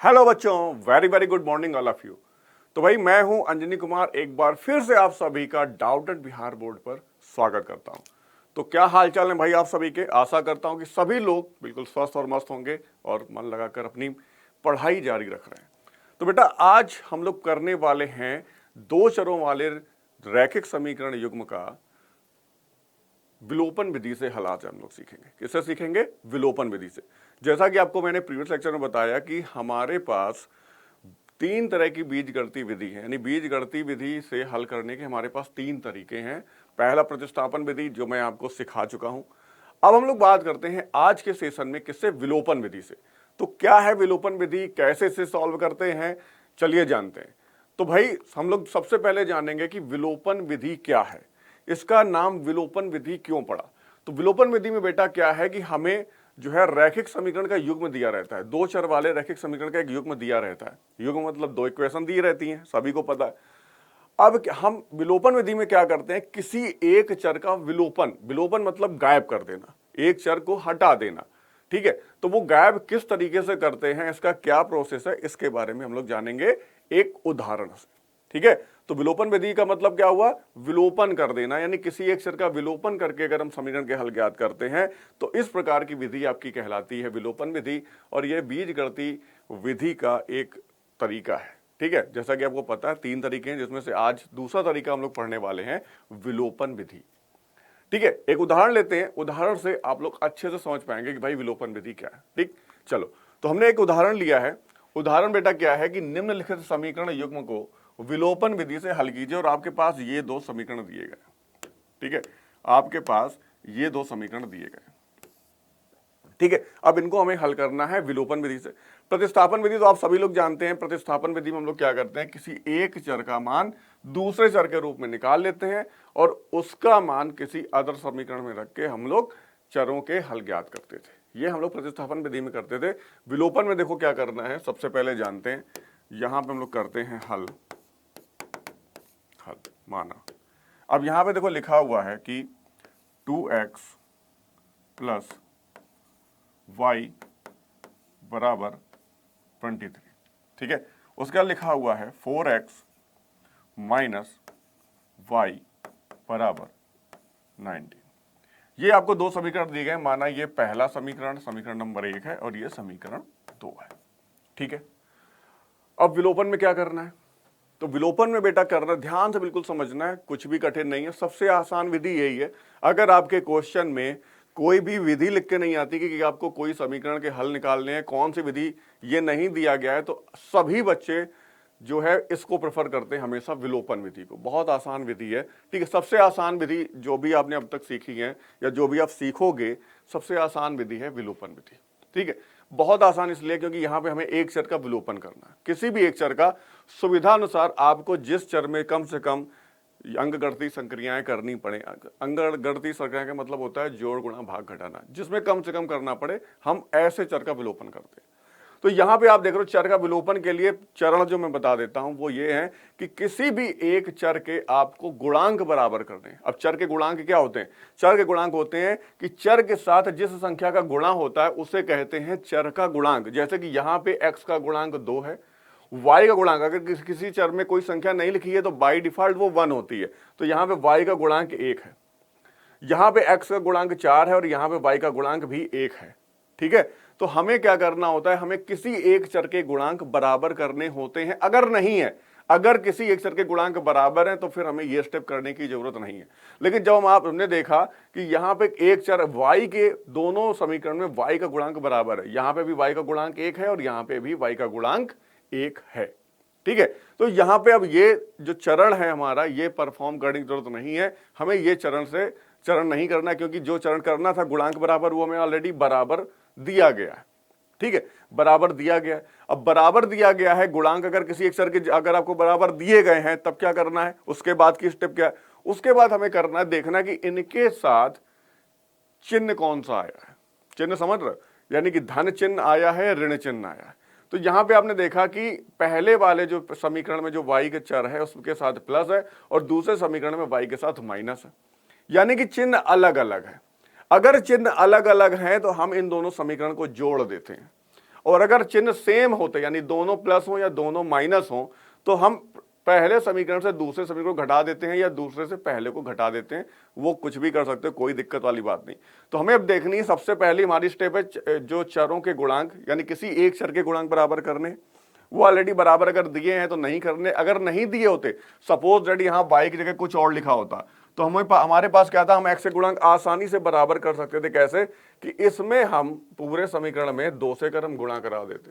Hello बच्चों, very very good morning all of you. तो भाई मैं हूं अंजनी कुमार, एक बार फिर से आप सभी का डाउटेड बिहार बोर्ड पर स्वागत करता हूं। तो क्या हाल चाल है भाई आप सभी के। आशा करता हूं कि सभी लोग बिल्कुल स्वस्थ और मस्त होंगे और मन लगाकर अपनी पढ़ाई जारी रख रहे हैं। तो बेटा आज हम लोग करने वाले हैं दो चरों वाले रैखिक समीकरण युग्म का विलोपन विधि से हल आज हम लोग सीखेंगे। किससे सीखेंगे? विलोपन विधि से। जैसा कि आपको मैंने प्रीवियस लेक्चर में बताया कि हमारे पास तीन तरह की बीजगणितीय विधि है, यानी बीजगणितीय विधि से हल करने के हमारे पास तीन तरीके हैं। पहला प्रतिस्थापन विधि, जो मैं आपको सिखा चुका हूं। अब हम लोग बात करते हैं आज के सेशन में किससे? विलोपन विधि से। तो क्या है विलोपन विधि, कैसे इसे सॉल्व करते हैं, चलिए जानते हैं। तो भाई हम लोग सबसे पहले जानेंगे कि विलोपन विधि क्या है, इसका नाम विलोपन विधि क्यों पड़ा। तो विलोपन विधि में बेटा क्या है कि हमें जो है रैखिक समीकरण का युग्म दिया रहता है। दो चर वाले रैखिक समीकरण का एक युग्म दिया रहता है। युग्म मतलब दो इक्वेशन दी रहती हैं, सभी को पता है। अब हम विलोपन विधि में क्या करते हैं, किसी एक चर का विलोपन, विलोपन मतलब गायब कर देना, एक चर को हटा देना। ठीक है, तो वो गायब किस तरीके से करते हैं, इसका क्या प्रोसेस है, इसके बारे में हम लोग जानेंगे एक उदाहरण से। ठीक है, तो विलोपन विधि का मतलब क्या हुआ? विलोपन कर देना, यानी किसी एक चर का विलोपन करके अगर हम समीकरण के हल ज्ञात करते हैं तो इस प्रकार की विधि आपकी कहलाती है विलोपन विधि। और यह बीजगणितीय विधि का एक तरीका है। ठीक है, जैसा कि आपको पता है तीन तरीके हैं, जिसमें से आज दूसरा तरीका हम लोग पढ़ने वाले हैं, विलोपन विधि। ठीक है, एक उदाहरण लेते हैं, उदाहरण से आप लोग अच्छे से समझ पाएंगे कि भाई विलोपन विधि क्या है। ठीक, चलो तो हमने एक उदाहरण लिया है। उदाहरण बेटा क्या है कि निम्नलिखित समीकरण युग्म को विलोपन विधि से हल कीजिए और आपके पास ये दो समीकरण दिए गए। ठीक है, आपके पास ये दो समीकरण दिए गए। ठीक है, अब इनको हमें हल करना है विलोपन विधि से। प्रतिस्थापन विधि तो आप सभी लोग जानते हैं। प्रतिस्थापन विधि में हम लोग क्या करते हैं, किसी एक चर का मान दूसरे चर के रूप में निकाल लेते हैं और उसका मान किसी अदर समीकरण में रख के हम लोग चरों के हल ज्ञात करते थे। ये हम लोग प्रतिस्थापन विधि में करते थे। विलोपन में देखो क्या करना है, सबसे पहले जानते हैं, यहां पे हम लोग करते हैं हल माना। अब यहां पे देखो लिखा हुआ है कि 2x प्लस y बराबर 23। ठीक है, उसके बाद लिखा हुआ है 4x माइनस y बराबर 19। ये आपको दो समीकरण दिए गए, माना ये पहला समीकरण, समीकरण नंबर 1 है और ये समीकरण 2 है। ठीक है, अब विलोपन में क्या करना है, तो विलोपन में बेटा करना, ध्यान से बिल्कुल समझना है, कुछ भी कठिन नहीं है, सबसे आसान विधि यही है। अगर आपके क्वेश्चन में कोई भी विधि लिख के नहीं आती कि आपको कोई समीकरण के हल निकालने हैं, कौन सी विधि, ये नहीं दिया गया है, तो सभी बच्चे जो है इसको प्रेफर करते हैं हमेशा विलोपन विधि को। बहुत आसान विधि है। ठीक है, सबसे आसान विधि जो भी आपने अब तक सीखी है या जो भी आप सीखोगे, सबसे आसान विधि है विलोपन विधि। ठीक है, बहुत आसान इसलिए क्योंकि यहां पे हमें एक चर का विलोपन करना है, किसी भी एक चर का। सुविधा अनुसार आपको जिस चर में कम से कम अंकगणितीय संक्रियाएं करनी पड़े, अंकगणितीय संक्रिया का मतलब होता है जोड़ गुणा भाग घटाना, जिसमें कम से कम करना पड़े, हम ऐसे चर का विलोपन करते हैं। तो यहां पे आप देख रहे हो चर का विलोपन के लिए चरण जो मैं बता देता हूं वो ये है कि किसी भी एक चर के आपको गुणांक बराबर करने हैं। अब चर के गुणांक क्या होते हैं? चर के गुणांक होते हैं कि चर के साथ जिस संख्या का गुणा होता है उसे कहते हैं चर का गुणांक। जैसे कि यहां पे x का गुणांक 2 है, y का गुणांक, अगर किसी चर में कोई संख्या नहीं लिखी है तो बाई डिफॉल्ट वो 1 होती है, तो यहां पे y का गुणांक 1 है, यहां पे x का गुणांक 4 है और यहां पे y का गुणांक भी 1 है। ठीक है, तो हमें क्या करना होता है, हमें किसी एक चर के गुणांक बराबर करने होते हैं। अगर नहीं है, अगर किसी एक चर के गुणांक बराबर हैं तो फिर हमें ये स्टेप करने की जरूरत नहीं है। लेकिन जब हमने देखा कि यहां पे एक चर y के दोनों समीकरण में y का गुणांक बराबर है, यहां पे भी y का गुणांक 1 है और यहां पे भी y का गुणांक 1 है। ठीक है, तो यहां पे अब ये जो चरण है हमारा, ये परफॉर्म करने की जरूरत नहीं है, हमें ये चरण नहीं करना, क्योंकि जो चरण करना था गुणांक बराबर वो हमें ऑलरेडी बराबर दिया गया है। ठीक है, बराबर दिया गया है। अब बराबर दिया गया है गुणांक, अगर किसी एक चर के अगर आपको बराबर दिए गए हैं तब क्या करना है, उसके बाद की स्टेप क्या है, उसके बाद हमें करना है देखना कि इनके साथ चिन्ह कौन सा आया है। चिन्ह समझ रहे हो, यानी कि धन चिन्ह आया है, ऋण चिन्ह आया है। तो यहां पे आपने देखा कि पहले वाले जो समीकरण में जो y के चर है उसके साथ प्लस है और दूसरे समीकरण में y के साथ माइनस है, यानी कि चिन्ह अलग अलग है। अगर चिन्ह अलग अलग हैं तो हम इन दोनों समीकरण को जोड़ देते हैं। और अगर चिन्ह सेम होते यानी दोनों प्लस हो या दोनों माइनस हो तो हम पहले समीकरण से दूसरे समीकरण को घटा देते हैं या दूसरे से पहले को घटा देते हैं, वो कुछ भी कर सकते हैं, कोई दिक्कत वाली बात नहीं। तो हमें अब देखनी है, सबसे पहली हमारी स्टेप है जो चरों के गुणांक यानी किसी एक चर के गुणांक बराबर करने। वो ऑलरेडी बराबर अगर दिए हैं तो नहीं करने, अगर नहीं दिए होते, सपोज दैट यहाँ y की जगह कुछ और लिखा होता तो हमारे पास क्या था, हम x के गुणांक आसानी से बराबर कर सकते थे। कैसे कि इसमें हम पूरे समीकरण में 2 से कर हम गुणा करा देते,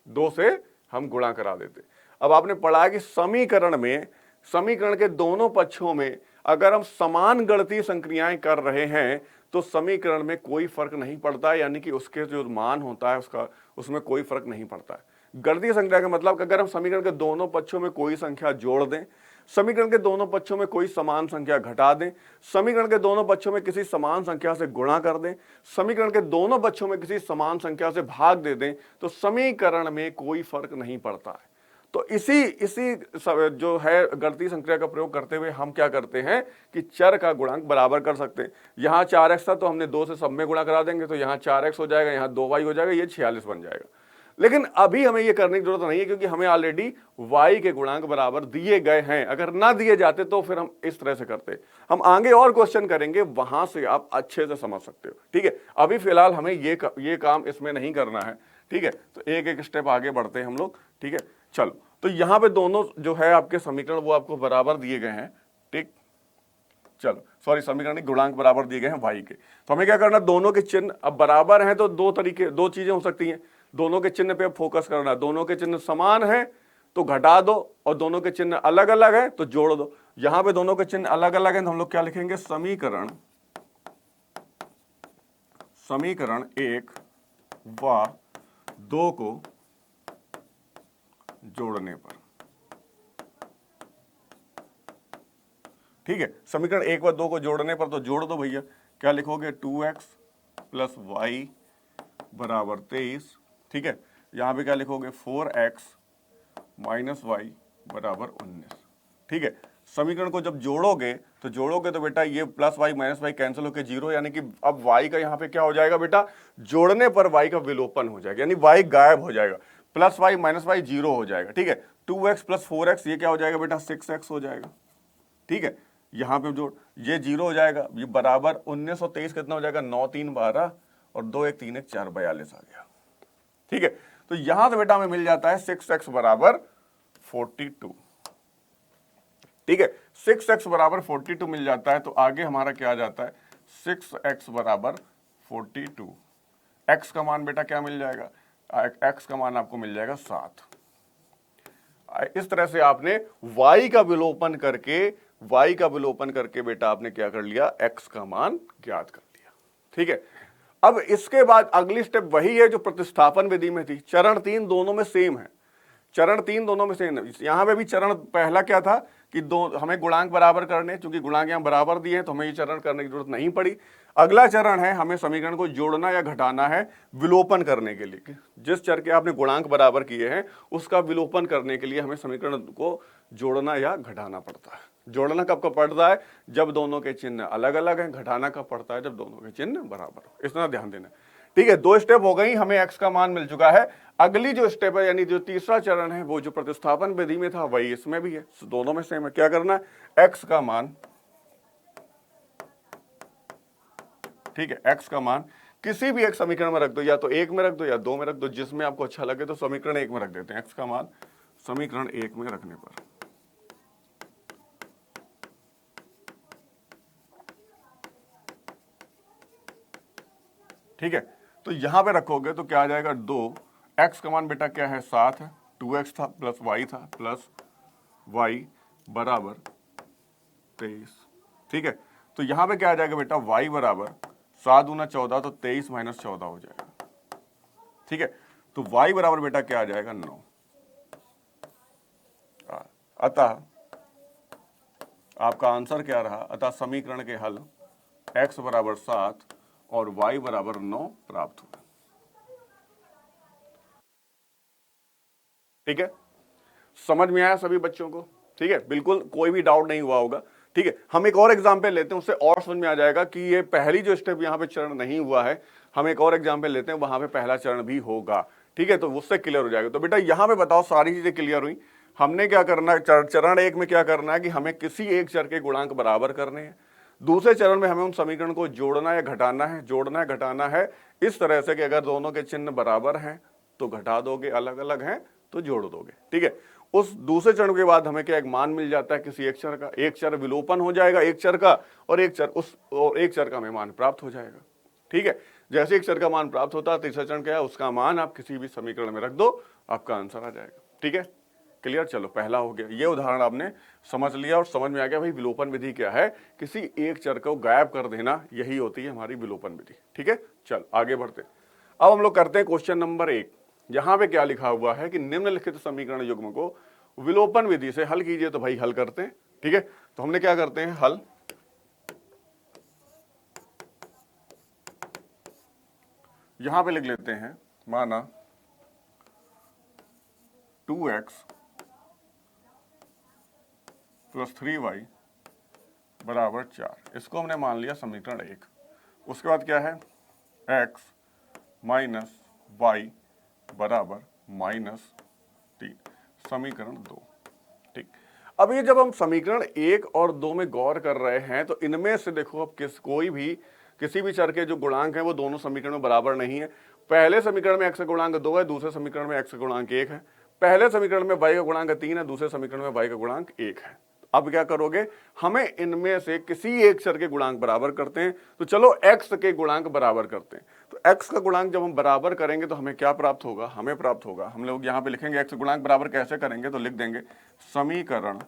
2 से हम गुणा करा देते। अब आपने पढ़ा कि समीकरण में, समीकरण के दोनों पक्षों में अगर हम समान गणितीय संक्रियाएं कर रहे हैं तो समीकरण में कोई फर्क नहीं पड़ता, यानी कि उसके जो मान होता है उसका, उसमें कोई फर्क नहीं पड़ता है। गणितीय संख्या का मतलब कि अगर हम समीकरण के दोनों पक्षों में कोई संख्या जोड़ दें, समीकरण के दोनों पक्षों में कोई समान संख्या घटा दें, समीकरण के दोनों पक्षों में किसी समान संख्या से गुणा कर दें, समीकरण के दोनों पक्षों में किसी समान संख्या से भाग दे दें, तो समीकरण में कोई फर्क नहीं पड़ता है। तो इसी जो है गणितीय संक्रिया का प्रयोग करते हुए हम क्या करते हैं कि चर का गुणांक बराबर कर सकते हैं। यहाँ 4x था तो हमने 2 से सब में गुणा करा देंगे, तो यहाँ 4x हो जाएगा, यहाँ 2y हो जाएगा, ये 46 बन जाएगा। लेकिन अभी हमें ये करने की जरूरत नहीं है क्योंकि हमें ऑलरेडी y के गुणांक बराबर दिए गए हैं। अगर ना दिए जाते तो फिर हम इस तरह से करते। हम आगे और क्वेश्चन करेंगे, वहां से आप अच्छे से समझ सकते हो। ठीक है, अभी फिलहाल हमें ये काम इसमें नहीं करना है। ठीक है, तो एक एक स्टेप आगे बढ़ते हैं हम लोग। ठीक है, चलो, तो यहां पे दोनों जो है आपके समीकरण वो आपको बराबर दिए गए हैं। ठीक, चलो सॉरी, समीकरण गुणांक बराबर दिए गए हैं y के। तो हमें क्या करना, दोनों के चिन्ह अब बराबर हैं तो दो चीजें हो सकती हैं। दोनों के चिन्ह पे फोकस करना, दोनों के चिन्ह समान है तो घटा दो, और दोनों के चिन्ह अलग अलग है तो जोड़ दो। यहां पे दोनों के चिन्ह अलग अलग हैं तो हम लोग क्या लिखेंगे, समीकरण 1 व 2 को जोड़ने पर। ठीक है, समीकरण 1 व 2 को जोड़ने पर तो जोड़ दो भैया। क्या लिखोगे, 2x प्लस y बराबर 23। ठीक है, यहां पे क्या लिखोगे, 4x माइनस y बराबर 19। ठीक है, समीकरण को जब जोड़ोगे तो बेटा ये plus y minus y cancel होकर 0, यानी कि अब y का यहाँ पे क्या हो जाएगा बेटा, जोड़ने पर y का विलोपन हो जाएगा, यानी y गायब हो जाएगा, प्लस y माइनस y 0 हो जाएगा। ठीक है, 2x प्लस 4x ये क्या हो जाएगा बेटा, 6x हो जाएगा। ठीक है, यहाँ पे जोड़, ये 0 हो जाएगा, ये बराबर 19 और 23 कितना हो जाएगा, 9 3 12 और 2 1 3 1 4 42 आ गया। ठीक है, तो यहां से बेटा हमें मिल जाता है 6x बराबर 42। ठीक है, 6x बराबर 42 मिल जाता है। तो आगे हमारा क्या आ जाता है, 6x बराबर 42। x का मान बेटा क्या मिल जाएगा, x का मान आपको मिल जाएगा 7। इस तरह से आपने y का विलोपन करके बेटा आपने क्या कर लिया, x का मान ज्ञात कर लिया। ठीक है, अब इसके बाद अगली स्टेप वही है जो प्रतिस्थापन विधि में थी। चरण 3 दोनों में सेम है, चरण 3 दोनों में सेम है। यहां पे भी चरण पहला क्या था कि हमें गुणांक बराबर करने, क्योंकि गुणांक यहां बराबर दिए हैं तो हमें ये चरण करने की जरूरत नहीं पड़ी। अगला चरण है हमें समीकरण को जोड़ना या घटाना है विलोपन करने के लिए। जिस चर के आपने गुणांक बराबर किए हैं उसका विलोपन करने के लिए हमें समीकरण को जोड़ना या घटाना पड़ता है। जोड़ना कब कब पड़ता है, जब दोनों के चिन्ह अलग अलग हैं। घटाना कब पड़ता है, जब दोनों के चिन्ह बराबर हो। इतना ध्यान देना। ठीक है, 2 स्टेप हो गई, हमें x का मान मिल चुका है। अगली जो स्टेप है यानी जो तीसरा चरण है वो जो प्रतिस्थापन विधि में था वही इसमें भी है, दोनों में सेम है। क्या करना है, x का मान, ठीक है, x का मान किसी भी एक समीकरण में रख दो, या तो 1 में रख दो या 2 में रख दो, जिसमें आपको अच्छा लगे। तो समीकरण 1 में रख देते हैं, x का मान समीकरण 1 में रखने पर। ठीक है, तो यहां पे रखोगे तो क्या आ जाएगा, 2। x का मान बेटा क्या है, 7 है, 2x था प्लस y था प्लस y बराबर 23। ठीक है, तो यहां पे क्या आ जाएगा बेटा, y बराबर 7 दूना 14, तो 23 माइनस 14 हो जाएगा। ठीक है, तो y बराबर बेटा क्या आ जाएगा, 9। अतः आपका आंसर क्या रहा, अतः समीकरण के हल x बराबर 7 और y बराबर 9 प्राप्त हुआ। ठीक है, समझ में आया सभी बच्चों को। ठीक है, बिल्कुल कोई भी डाउट नहीं हुआ होगा। ठीक है, हम एक और एग्जाम्पल लेते हैं, उससे और समझ में आ जाएगा कि ये पहली जो स्टेप यहाँ पे चरण नहीं हुआ है। हम एक और एग्जाम्पल लेते हैं, वहां पे पहला चरण भी होगा। ठीक है, तो उससे क्लियर हो जाएगा। तो बेटा यहाँ पे बताओ सारी चीजें क्लियर हुई। हमने क्या करना है, चरण एक में क्या करना है कि हमें किसी एक चर के गुणांक बराबर करने हैं। दूसरे चरण में हमें उन समीकरण को जोड़ना या घटाना है। जोड़ना है घटाना है इस तरह से कि अगर दोनों के चिन्ह बराबर हैं तो घटा दोगे, अलग अलग हैं तो जोड़ दोगे, ठीक है। उस दूसरे चरण के बाद हमें क्या एक मान मिल जाता है किसी एक चर का, एक चर विलोपन हो जाएगा एक चर का, और एक चर का हमें मान प्राप्त हो जाएगा, ठीक है। जैसे एक चर का मान प्राप्त होता है, तीसरा चरण क्या है, उसका मान आप किसी भी समीकरण में रख दो, आपका आंसर आ जाएगा, ठीक है। क्लियर, चलो पहला हो गया। ये उदाहरण आपने समझ लिया और समझ में आ गया भाई विलोपन विधि क्या है, किसी एक चर को गायब कर देना, यही होती है हमारी विलोपन विधि, ठीक है। चल आगे बढ़ते। अब हम लोग करते हैं क्वेश्चन नंबर 1। यहां पे क्या लिखा हुआ है कि निम्नलिखित समीकरण युग्म को विलोपन विधि से हल कीजिए। तो भाई हल करते हैं, ठीक है। तो हमने क्या करते हैं, हल। यहां पे लिख लेते हैं, माना 2x + 3y बराबर 4, इसको हमने मान लिया समीकरण 1। उसके बाद क्या है, x - y बराबर -3, समीकरण 2, ठीक। अब ये जब हम समीकरण 1 और 2 में गौर कर रहे हैं तो इनमें से देखो अब किसी भी चर के जो गुणांक हैं वो दोनों समीकरण में बराबर नहीं है। पहले समीकरण में x का गुणांक 2 है, दूसरे समीकरण में x का गुणांक 1 है। पहले समीकरण में y का गुणांक 3 है, दूसरे समीकरण में y का गुणांक 1 है। अब क्या करोगे, हमें इनमें से किसी एक चर के गुणांक बराबर करते हैं। तो चलो x के गुणांक बराबर करते हैं। तो x का गुणांक जब हम बराबर करेंगे तो हमें क्या प्राप्त होगा, हमें प्राप्त होगा, हम लोग यहां पे लिखेंगे x गुणांक बराबर कैसे करेंगे, तो लिख देंगे समीकरण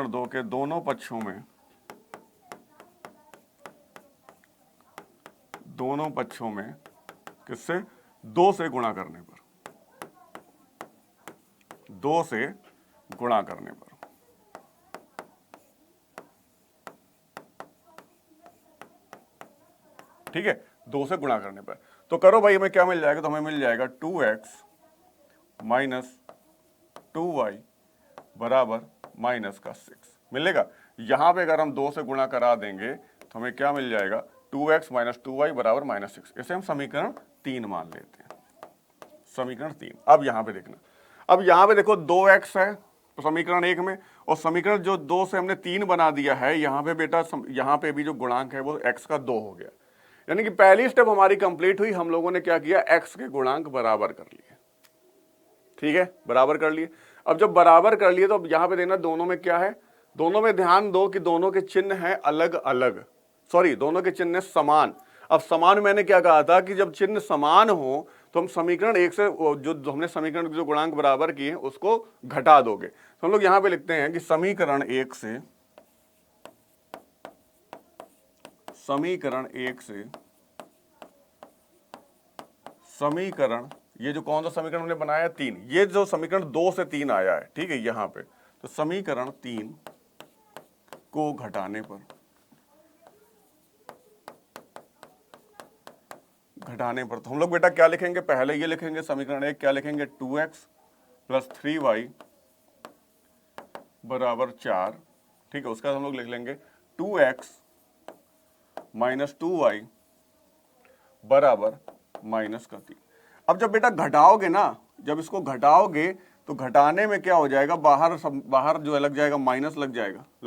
2 के दोनों पक्षों में किससे, 2 से गुणा करने पर, 2 से गुणा करने पर, ठीक है, 2 से गुणा करने पर। तो करो भाई, हमें क्या मिल जाएगा, तो हमें मिल जाएगा 2x - 2y बराबर -6 मिलेगा। यहां पे अगर हम 2 से गुणा करा देंगे तो हमें क्या मिल जाएगा, 2x - 2y बराबर -6। इसे हम समीकरण 3 मान लेते हैं, समीकरण 3। अब यहां पे देखना, अब यहां पे देखो 2x है तो समीकरण 1 में, और समीकरण जो 2 से हमने 3 बना दिया है, यहां पे बेटा यहां पे भी जो गुणांक है वो x का 2 हो गया। यानी कि पहली स्टेप हमारी कंप्लीट हुई, हम लोगों ने क्या किया, x के गुणांक बराबर कर लिए, ठीक है, बराबर कर लिए। अब जब बराबर कर लिए तो अब यहां पे देना दोनों में क्या है, दोनों में ध्यान दो कि दोनों के चिन्ह हैं अलग अलग, सॉरी दोनों के चिन्ह समान। अब समान मैंने क्या कहा था कि जब चिन्ह समान हो तो हम समीकरण 1 से जो हमने समीकरण जो गुणांक बराबर किए हैं उसको घटा दोगे। तो हम लोग यहां पे लिखते हैं कि समीकरण 1 से समीकरण, ये जो कौन सा समीकरण हमने बनाया 3, ये जो समीकरण 2 से 3 आया है, ठीक है, यहां पे, तो समीकरण 3 को घटाने पर तो हम लोग बेटा क्या लिखेंगे, पहले ये लिखेंगे समीकरण 1 क्या लिखेंगे, 2x + 3y बराबर 4, ठीक है। उसके बाद हम लोग लिख लेंगे 2x - 2y बराबर -3। अब जब बेटा घटाओगे ना, जब इसको घटाओगे तो घटाने में क्या हो जाएगा, बाहर जो है लग जाएगा, माइनस लग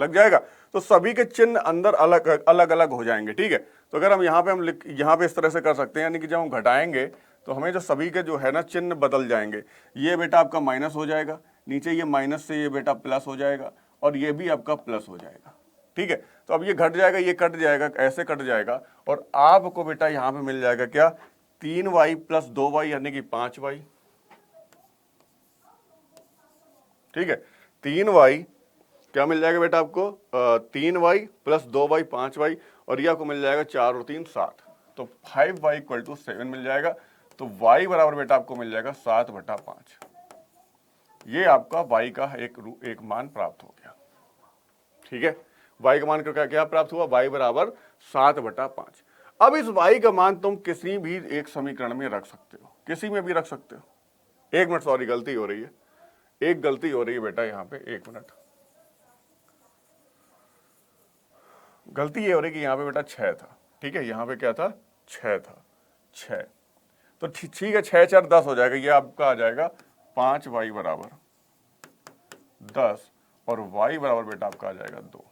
जाएगा, तो सभी के चिन्ह अंदर अलग अलग हो जाएंगे, ठीक है। तो अगर हम यहाँ पे इस तरह से कर सकते हैं, यानी कि जब हम घटाएंगे तो हमें जो सभी के जो है ना चिन्ह बदल जाएंगे। ये बेटा आपका माइनस हो जाएगा, नीचे ये माइनस से ये बेटा प्लस हो जाएगा, और ये भी आपका प्लस हो जाएगा, ठीक है। तो अब ये घट जाएगा, ये कट जाएगा, ऐसे कट जाएगा, और आपको बेटा यहाँ पे मिल जाएगा क्या, 3y + 2y यानी कि 5y, ठीक है। 3y क्या मिल जाएगा बेटा आपको, 3y + 2y 5y, और ये आपको मिल जाएगा 4 और 3 7, तो 5y = 7 मिल जाएगा। तो y बराबर बेटा आपको मिल जाएगा 7/5। ये आपका y का एक मान प्राप्त हो गया, ठीक है। y का मान क्या प्राप्त हुआ, y बराबर 7/5। अब इस y का मान तुम किसी भी एक समीकरण में रख सकते हो, किसी में भी रख सकते हो। 1 मिनट, सॉरी गलती हो रही है, एक गलती हो रही है बेटा यहाँ पे, 1 मिनट, गलती ये हो रही है कि यहाँ पे बेटा 6 था, ठीक है, यहाँ पे क्या था, 6 था, 6। तो ठीक है, 6 4 10 हो जाएगा, ये आपका आ जाएगा 5y बराबर 10 और y बराबर बेटा आपका आ जाएगा 2।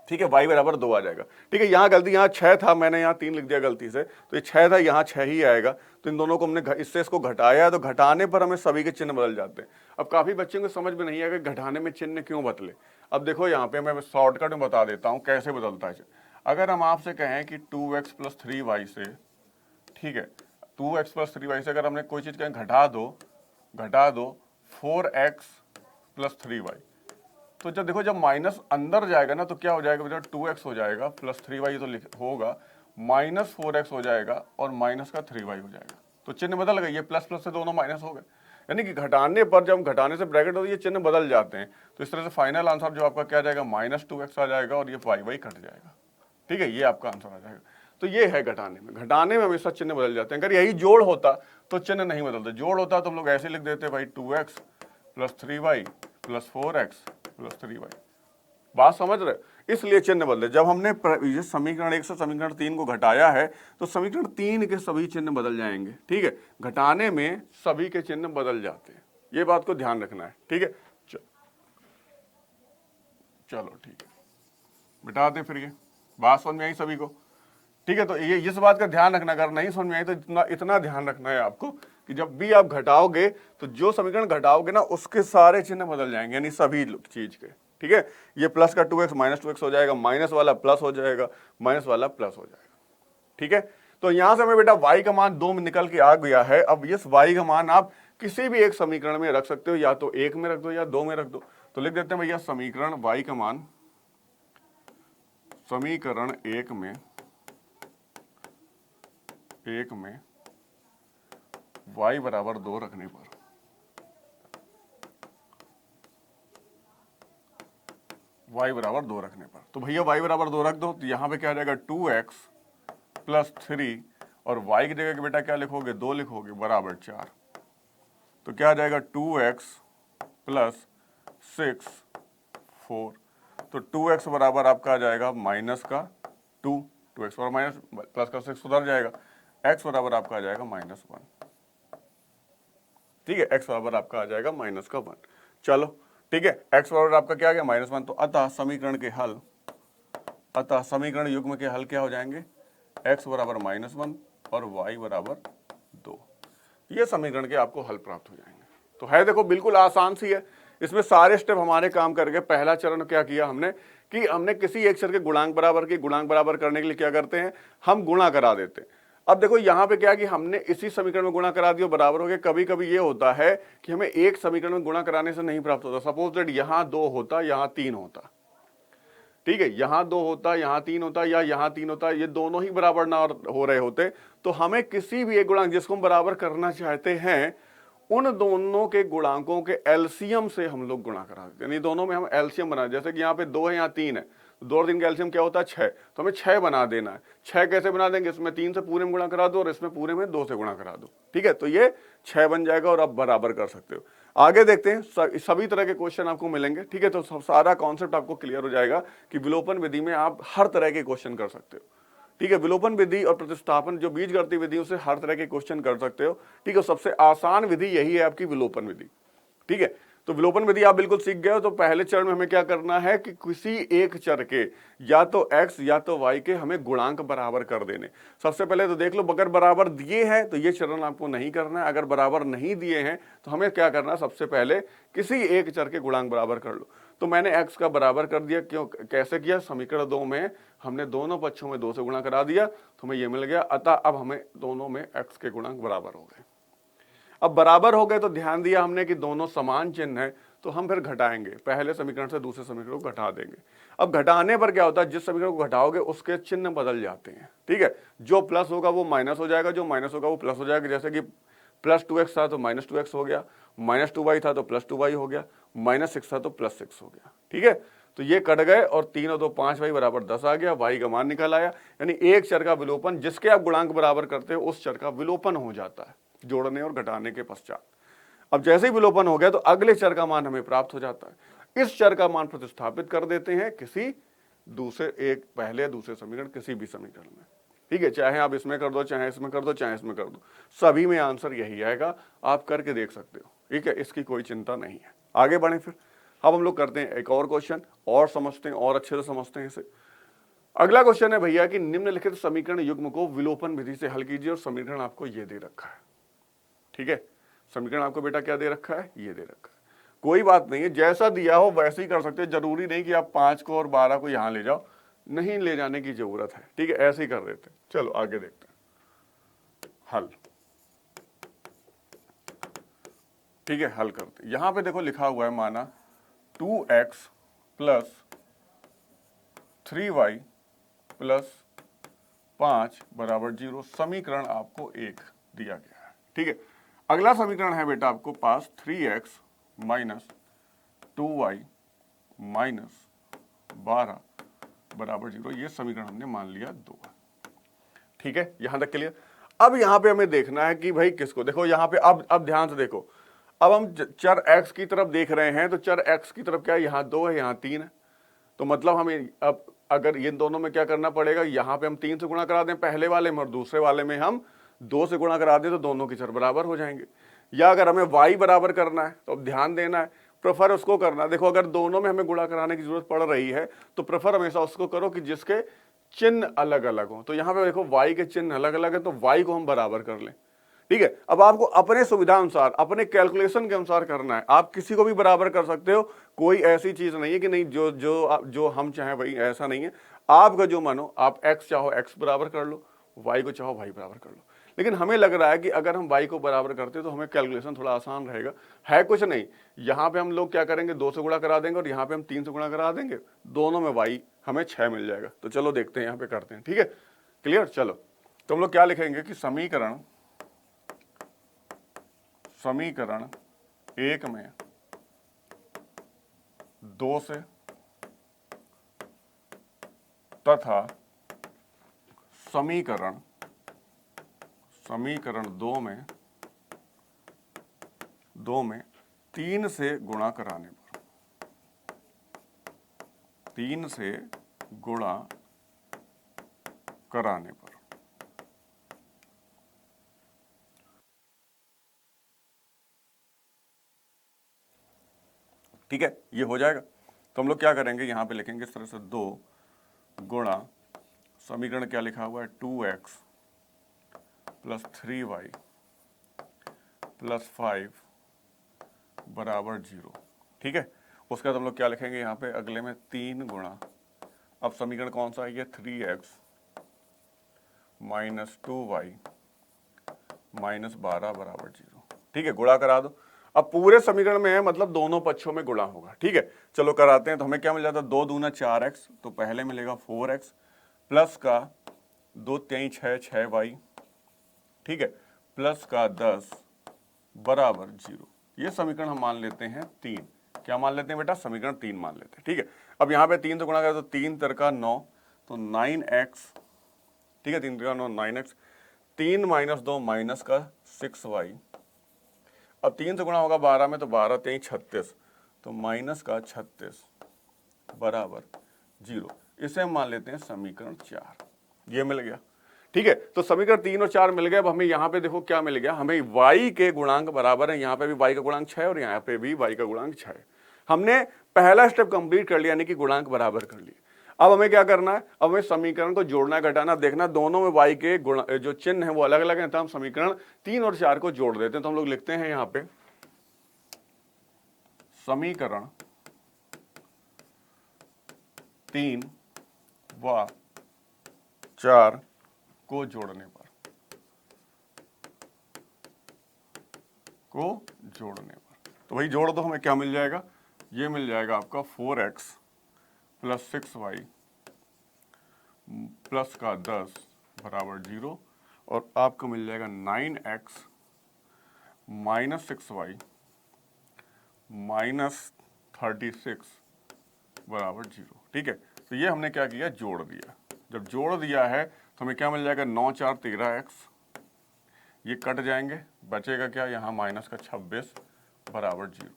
ठीक है, y बराबर 2 आ जाएगा। ठीक है, यहाँ गलती, यहाँ 6 था, मैंने यहाँ 3 लिख दिया गलती से, तो ये 6 था, यहाँ 6 ही आएगा। तो इन दोनों को हमने इससे इसको घटाया, तो घटाने पर हमें सभी के चिन्ह बदल जाते हैं। अब काफी बच्चों को समझ में नहीं आएगा घटाने में चिन्ह क्यों बदले। अब देखो यहाँ पे मैं शॉर्टकट में बता देता हूँ कैसे बदलता है। अगर हम आपसे कहें कि 2x + 3y से, ठीक है, 2x + 3y से अगर हमने कोई चीज कहें घटा दो 4x + 3y, तो जब देखो जब माइनस अंदर जाएगा ना तो क्या हो जाएगा बेटा, 2x हो जाएगा प्लस 3y तो होगा, माइनस 4x हो जाएगा और माइनस का 3y हो जाएगा। तो चिन्ह बदल गए, ये प्लस प्लस से दोनों माइनस हो गए, यानी कि घटाने पर जब घटाने से ब्रैकेट होती है ये चिन्ह बदल जाते हैं। तो इस तरह से फाइनल आंसर जो आपका क्या आ जाएगा, -2x आ जाएगा और ये y कट जाएगा। ठीक है, ये आपका आंसर आ जाएगा। तो ये है घटाने में हमेशा चिन्ह बदल जाते हैं। अगर यही जोड़ होता तो चिन्ह नहीं बदलते, जोड़ होता तो हम लोग ऐसे लिख देते भाई 2x + 3y + 4x + 3y। बात समझ रहे, इसलिए चिन्ह बदले। जब हमने समीकरण 1 से समीकरण 3 को घटाया है तो समीकरण 3 के सभी चिन्ह बदल जाएंगे। ठीक है, घटाने में सभी के चिन्ह बदल जाते हैं, ये बात को ध्यान रखना है। ठीक है, चलो ठीक है, मिटा दें फिर। ये बात समझ में आई सभी को? ठीक है, तो ये इस बात का ध्यान रखना, अगर नहीं समझ में आई तो इतना ध्यान रखना है आपको कि जब भी आप घटाओगे तो जो समीकरण घटाओगे ना उसके सारे चिन्ह बदल जाएंगे, यानी सभी चीज के। ठीक है, ये प्लस का 2x -2x हो जाएगा, माइनस वाला प्लस हो जाएगा, माइनस वाला प्लस हो जाएगा। ठीक है, तो यहां से हमें बेटा y का मान 2 में निकल के आ गया है। अब इस y का मान आप किसी भी एक समीकरण में रख सकते हो, या तो 1 में रख दो या 2 में रख दो। तो लिख देते हैं भैया समीकरण y का मान समीकरण 1 में y बराबर 2 रखने पर तो भैया y बराबर 2 रख दो, तो यहां पे क्या आ जाएगा 2x + 3 और y की जगह बेटा क्या लिखोगे, 2 लिखोगे बराबर 4। तो क्या आ जाएगा 2x + 6 4। तो 2x बराबर आपका आ जाएगा -2, 2x बराबर माइनस प्लस का 6 सुधर जाएगा, x बराबर आपका आ जाएगा -1। ठीक है, x बराबर आपका आ जाएगा -1। चलो ठीक है, x बराबर आपका क्या आ गया -1। तो अतः समीकरण युग्म के हल क्या हो जाएंगे, x बराबर -1 और y बराबर 2। ये समीकरण के आपको हल प्राप्त हो जाएंगे। तो है देखो बिल्कुल आसान सी है, इसमें सारे स्टेप हमारे काम करके पहला चरण क्या किया हमने कि हमने किसी एक चर के गुणांक बराबर करने के लिए क्या करते हैं, हम गुणा करा देते हैं। अब देखो यहाँ पे क्या कि हमने इसी समीकरण में गुणा करा दिया, बराबर हो गया। कभी कभी ये होता है कि हमें एक समीकरण में गुणा कराने से नहीं प्राप्त होता। सपोज दैट यहाँ 2 होता, यहाँ 3 होता। ठीक है, यहाँ 2 होता, यहाँ 3 होता, या यहाँ 3 होता, ये दोनों ही बराबर ना हो रहे होते, तो हमें किसी भी एक गुणांक जिसको हम बराबर करना चाहते हैं उन दोनों के गुणांकों के एलसीएम से हम लोग गुणा करा देते हैं। यानी दोनों में हम एलसीएम बना, जैसे कि यहाँ पे 2 है, यहाँ 3 है, 2 और 3 का एलसीएम क्या होता है 6, तो हमें 6 बना देना है। 6 कैसे बना देंगे, इसमें 3 से पूरे में गुणा करा दो और इसमें पूरे में 2 से गुणा करा दो। ठीक है, तो ये 6 बन जाएगा और आप बराबर कर सकते हो। आगे देखते हैं, सभी तरह के क्वेश्चन आपको मिलेंगे। ठीक है, तो सारा कॉन्सेप्ट आपको क्लियर हो जाएगा कि विलोपन विधि में आप हर तरह के क्वेश्चन कर सकते हो। ठीक है, विलोपन विधि और प्रतिस्थापन जो बीजगणितीय विधि उससे हर तरह के क्वेश्चन कर सकते हो। ठीक है, सबसे आसान विधि यही है आपकी विलोपन विधि। ठीक है, तो विलोपन विधि आप बिल्कुल सीख गए हो। तो पहले चरण में हमें क्या करना है कि किसी एक चर के या तो x या तो y के हमें गुणांक बराबर कर देने। सबसे पहले तो देख लो, अगर बराबर दिए हैं तो ये चरण आपको नहीं करना है, अगर बराबर नहीं दिए हैं तो हमें क्या करना है, सबसे पहले किसी एक चर के गुणांक बराबर कर लो। तो मैंने x का बराबर कर दिया, क्यों कैसे किया, समीकरण 2 में हमने दोनों पक्षों में 2 से गुणा करा दिया तो हमें ये मिल गया। अतः अब हमें दोनों में x के गुणांक बराबर हो गए। अब बराबर हो गए तो ध्यान दिया हमने कि दोनों समान चिन्ह है, तो हम फिर घटाएंगे, पहले समीकरण से दूसरे समीकरण को घटा देंगे। अब घटाने पर क्या होता है, जिस समीकरण को घटाओगे उसके चिन्ह बदल जाते हैं। ठीक है, जो प्लस होगा वो माइनस हो जाएगा, जो माइनस होगा वो प्लस हो जाएगा। जैसे कि +2x था तो -2x हो गया, -2y था तो +2y हो गया, -6 था तो +6 हो गया। ठीक है, तो ये कट गए और 3 और 2 5y बराबर 10 आ गया, y का मान निकल आया। यानी एक चर का विलोपन जिसके आप गुणांक बराबर करते हो उस चर का विलोपन हो जाता है जोड़ने और घटाने के पश्चात। अब जैसे ही विलोपन हो गया तो अगले चर का मान हमें प्राप्त हो जाता है। इस चर का मान प्रतिस्थापित कर देते हैं किसी एक पहले दूसरे समीकरण किसी भी समीकरण में, ठीक है, चाहे आप इसमें कर दो, चाहे इसमें कर दो, चाहे इसमें कर दो, सभी में आंसर यही आएगा, आप करके देख सकते हो, ठीक है, इसकी कोई चिंता नहीं है। आगे बढ़े फिर, अब हम लोग करते हैं एक और क्वेश्चन और समझते हैं और अच्छे से समझते हैं इसे। अगला क्वेश्चन है भैया कि निम्नलिखित समीकरण युग्म को विलोपन विधि से हल कीजिए और समीकरण आपको ये दे रखा है, ठीक है, समीकरण आपको बेटा क्या दे रखा है, ये दे रखा है। कोई बात नहीं है, जैसा दिया हो वैसे ही कर सकते हैं, जरूरी नहीं कि आप 5 को और 12 को यहां ले जाओ, नहीं ले जाने की जरूरत है, ठीक है, ऐसे ही कर देते हैं। चलो आगे देखते हैं हल, ठीक है, हल करते हैं। यहां पे देखो लिखा हुआ है माना 2x प्लस 3y प्लस 5 बराबर 0, समीकरण आपको 1 दिया गया है, ठीक है। अगला समीकरण है बेटा आपको पास 3x माइनस 2y माइनस 12 बराबर 0, ये समीकरण हमने मान लिया 2, ठीक है, यहां तक क्लियर। अब यहां पे हमें देखना है कि भाई किसको, देखो यहां पे अब ध्यान से देखो, अब हम चर x की तरफ देख रहे हैं, तो चर x की तरफ क्या है, यहां 2 है, यहां 3 है, तो मतलब हमें अब अगर इन दोनों में क्या करना पड़ेगा, यहां पे हम 3 से गुणा करा दें पहले वाले में और दूसरे वाले में हम 2 से गुणा करा दें, तो दोनों के चर बराबर हो जाएंगे। या अगर हमें y बराबर करना है तो अब ध्यान देना है, प्रेफर उसको करना, देखो अगर दोनों में हमें गुणा कराने की जरूरत पड़ रही है तो प्रेफर हमेशा उसको करो कि जिसके चिन्ह अलग अलग हो। तो यहां पे देखो y के चिन्ह अलग अलग है, तो y को हम बराबर कर लें, ठीक है। अब आपको अपने सुविधा अनुसार, अपने कैलकुलेशन के अनुसार करना है, आप किसी को भी बराबर कर सकते हो, कोई ऐसी चीज नहीं है कि नहीं जो हम चाहें वही, ऐसा नहीं है, आपका जो मानो, आप x चाहो x बराबर कर लो, y को चाहो y बराबर कर लो। लेकिन हमें लग रहा है कि अगर हम y को बराबर करते तो हमें कैलकुलेशन थोड़ा आसान रहेगा, है कुछ नहीं, यहां पे हम लोग क्या करेंगे, 2 से गुणा करा देंगे और यहां पे हम 3 से गुणा करा देंगे, दोनों में y हमें 6 मिल जाएगा। तो चलो देखते हैं, यहां पे करते हैं, ठीक है, क्लियर। चलो तो हम लोग क्या लिखेंगे कि समीकरण 1 में 2 से तथा समीकरण 2 में 3 से गुणा कराने पर, 3 से गुणा कराने पर, ठीक है, ये हो जाएगा। तो हम लोग क्या करेंगे, यहां पे लिखेंगे इस तरह से 2 गुणा समीकरण क्या लिखा हुआ है, 2x प्लस 3y प्लस 5 बराबर 0, ठीक है। उसके बाद हम लोग क्या लिखेंगे यहाँ पे अगले में 3 गुणा, अब समीकरण कौन सा है ये, 3x माइनस 2y माइनस 12 बराबर 0, ठीक है, गुणा करा दो। अब पूरे समीकरण में है, मतलब दोनों पक्षों में गुणा होगा, ठीक है। चलो कराते हैं, तो हमें क्या मिल जाता है, 2 दूना 4x, तो पहले मिलेगा 4x प्लस का 2 3 6 6y, ठीक है, प्लस का 10 बराबर 0, ये समीकरण हम मान लेते हैं 3, क्या मान लेते हैं बेटा, समीकरण 3 मान लेते हैं, ठीक है। अब यहाँ पे 3 से गुणा करें तो 3 तिरका 9, तो 9x, ठीक है, 3 तिरका 9 9x, 3 माइनस 2 माइनस का 6y, अब 3 से गुणा होगा 12 में, तो 12 3 36, तो माइनस का 36 बराबर 0, इसे हम मान लेते हैं समीकरण 4, ये मिल गया, ठीक है। तो समीकरण 3 और 4 मिल गए। अब हमें यहाँ पे देखो क्या मिल गया, हमें y के गुणांक बराबर है, यहाँ पे भी y का गुणांक 6 और यहाँ पे भी y का गुणांक 6, हमने पहला स्टेप कंप्लीट कर लिया, यानी कि गुणांक बराबर कर लिए। अब हमें क्या करना है, अब हमें समीकरण को जोड़ना घटाना देखना, दोनों में y के गुण जो चिन्ह है वो अलग अलग है, तो हम समीकरण 3 और 4 को जोड़ देते हैं। तो हम लोग लिखते हैं यहाँ पे समीकरण 3 व 4 को जोड़ने पर, तो वही जोड़ दो, हमें क्या मिल जाएगा, ये मिल जाएगा आपका 4x प्लस 6y प्लस का 10 बराबर 0, और आपको मिल जाएगा 9x माइनस 6y माइनस 36 बराबर 0, ठीक है। तो ये हमने क्या किया, जोड़ दिया। जब जोड़ दिया है तो हमें क्या मिल जाएगा, 9 4 13x, ये कट जाएंगे, बचेगा क्या, यहाँ माइनस का 26 बराबर 0,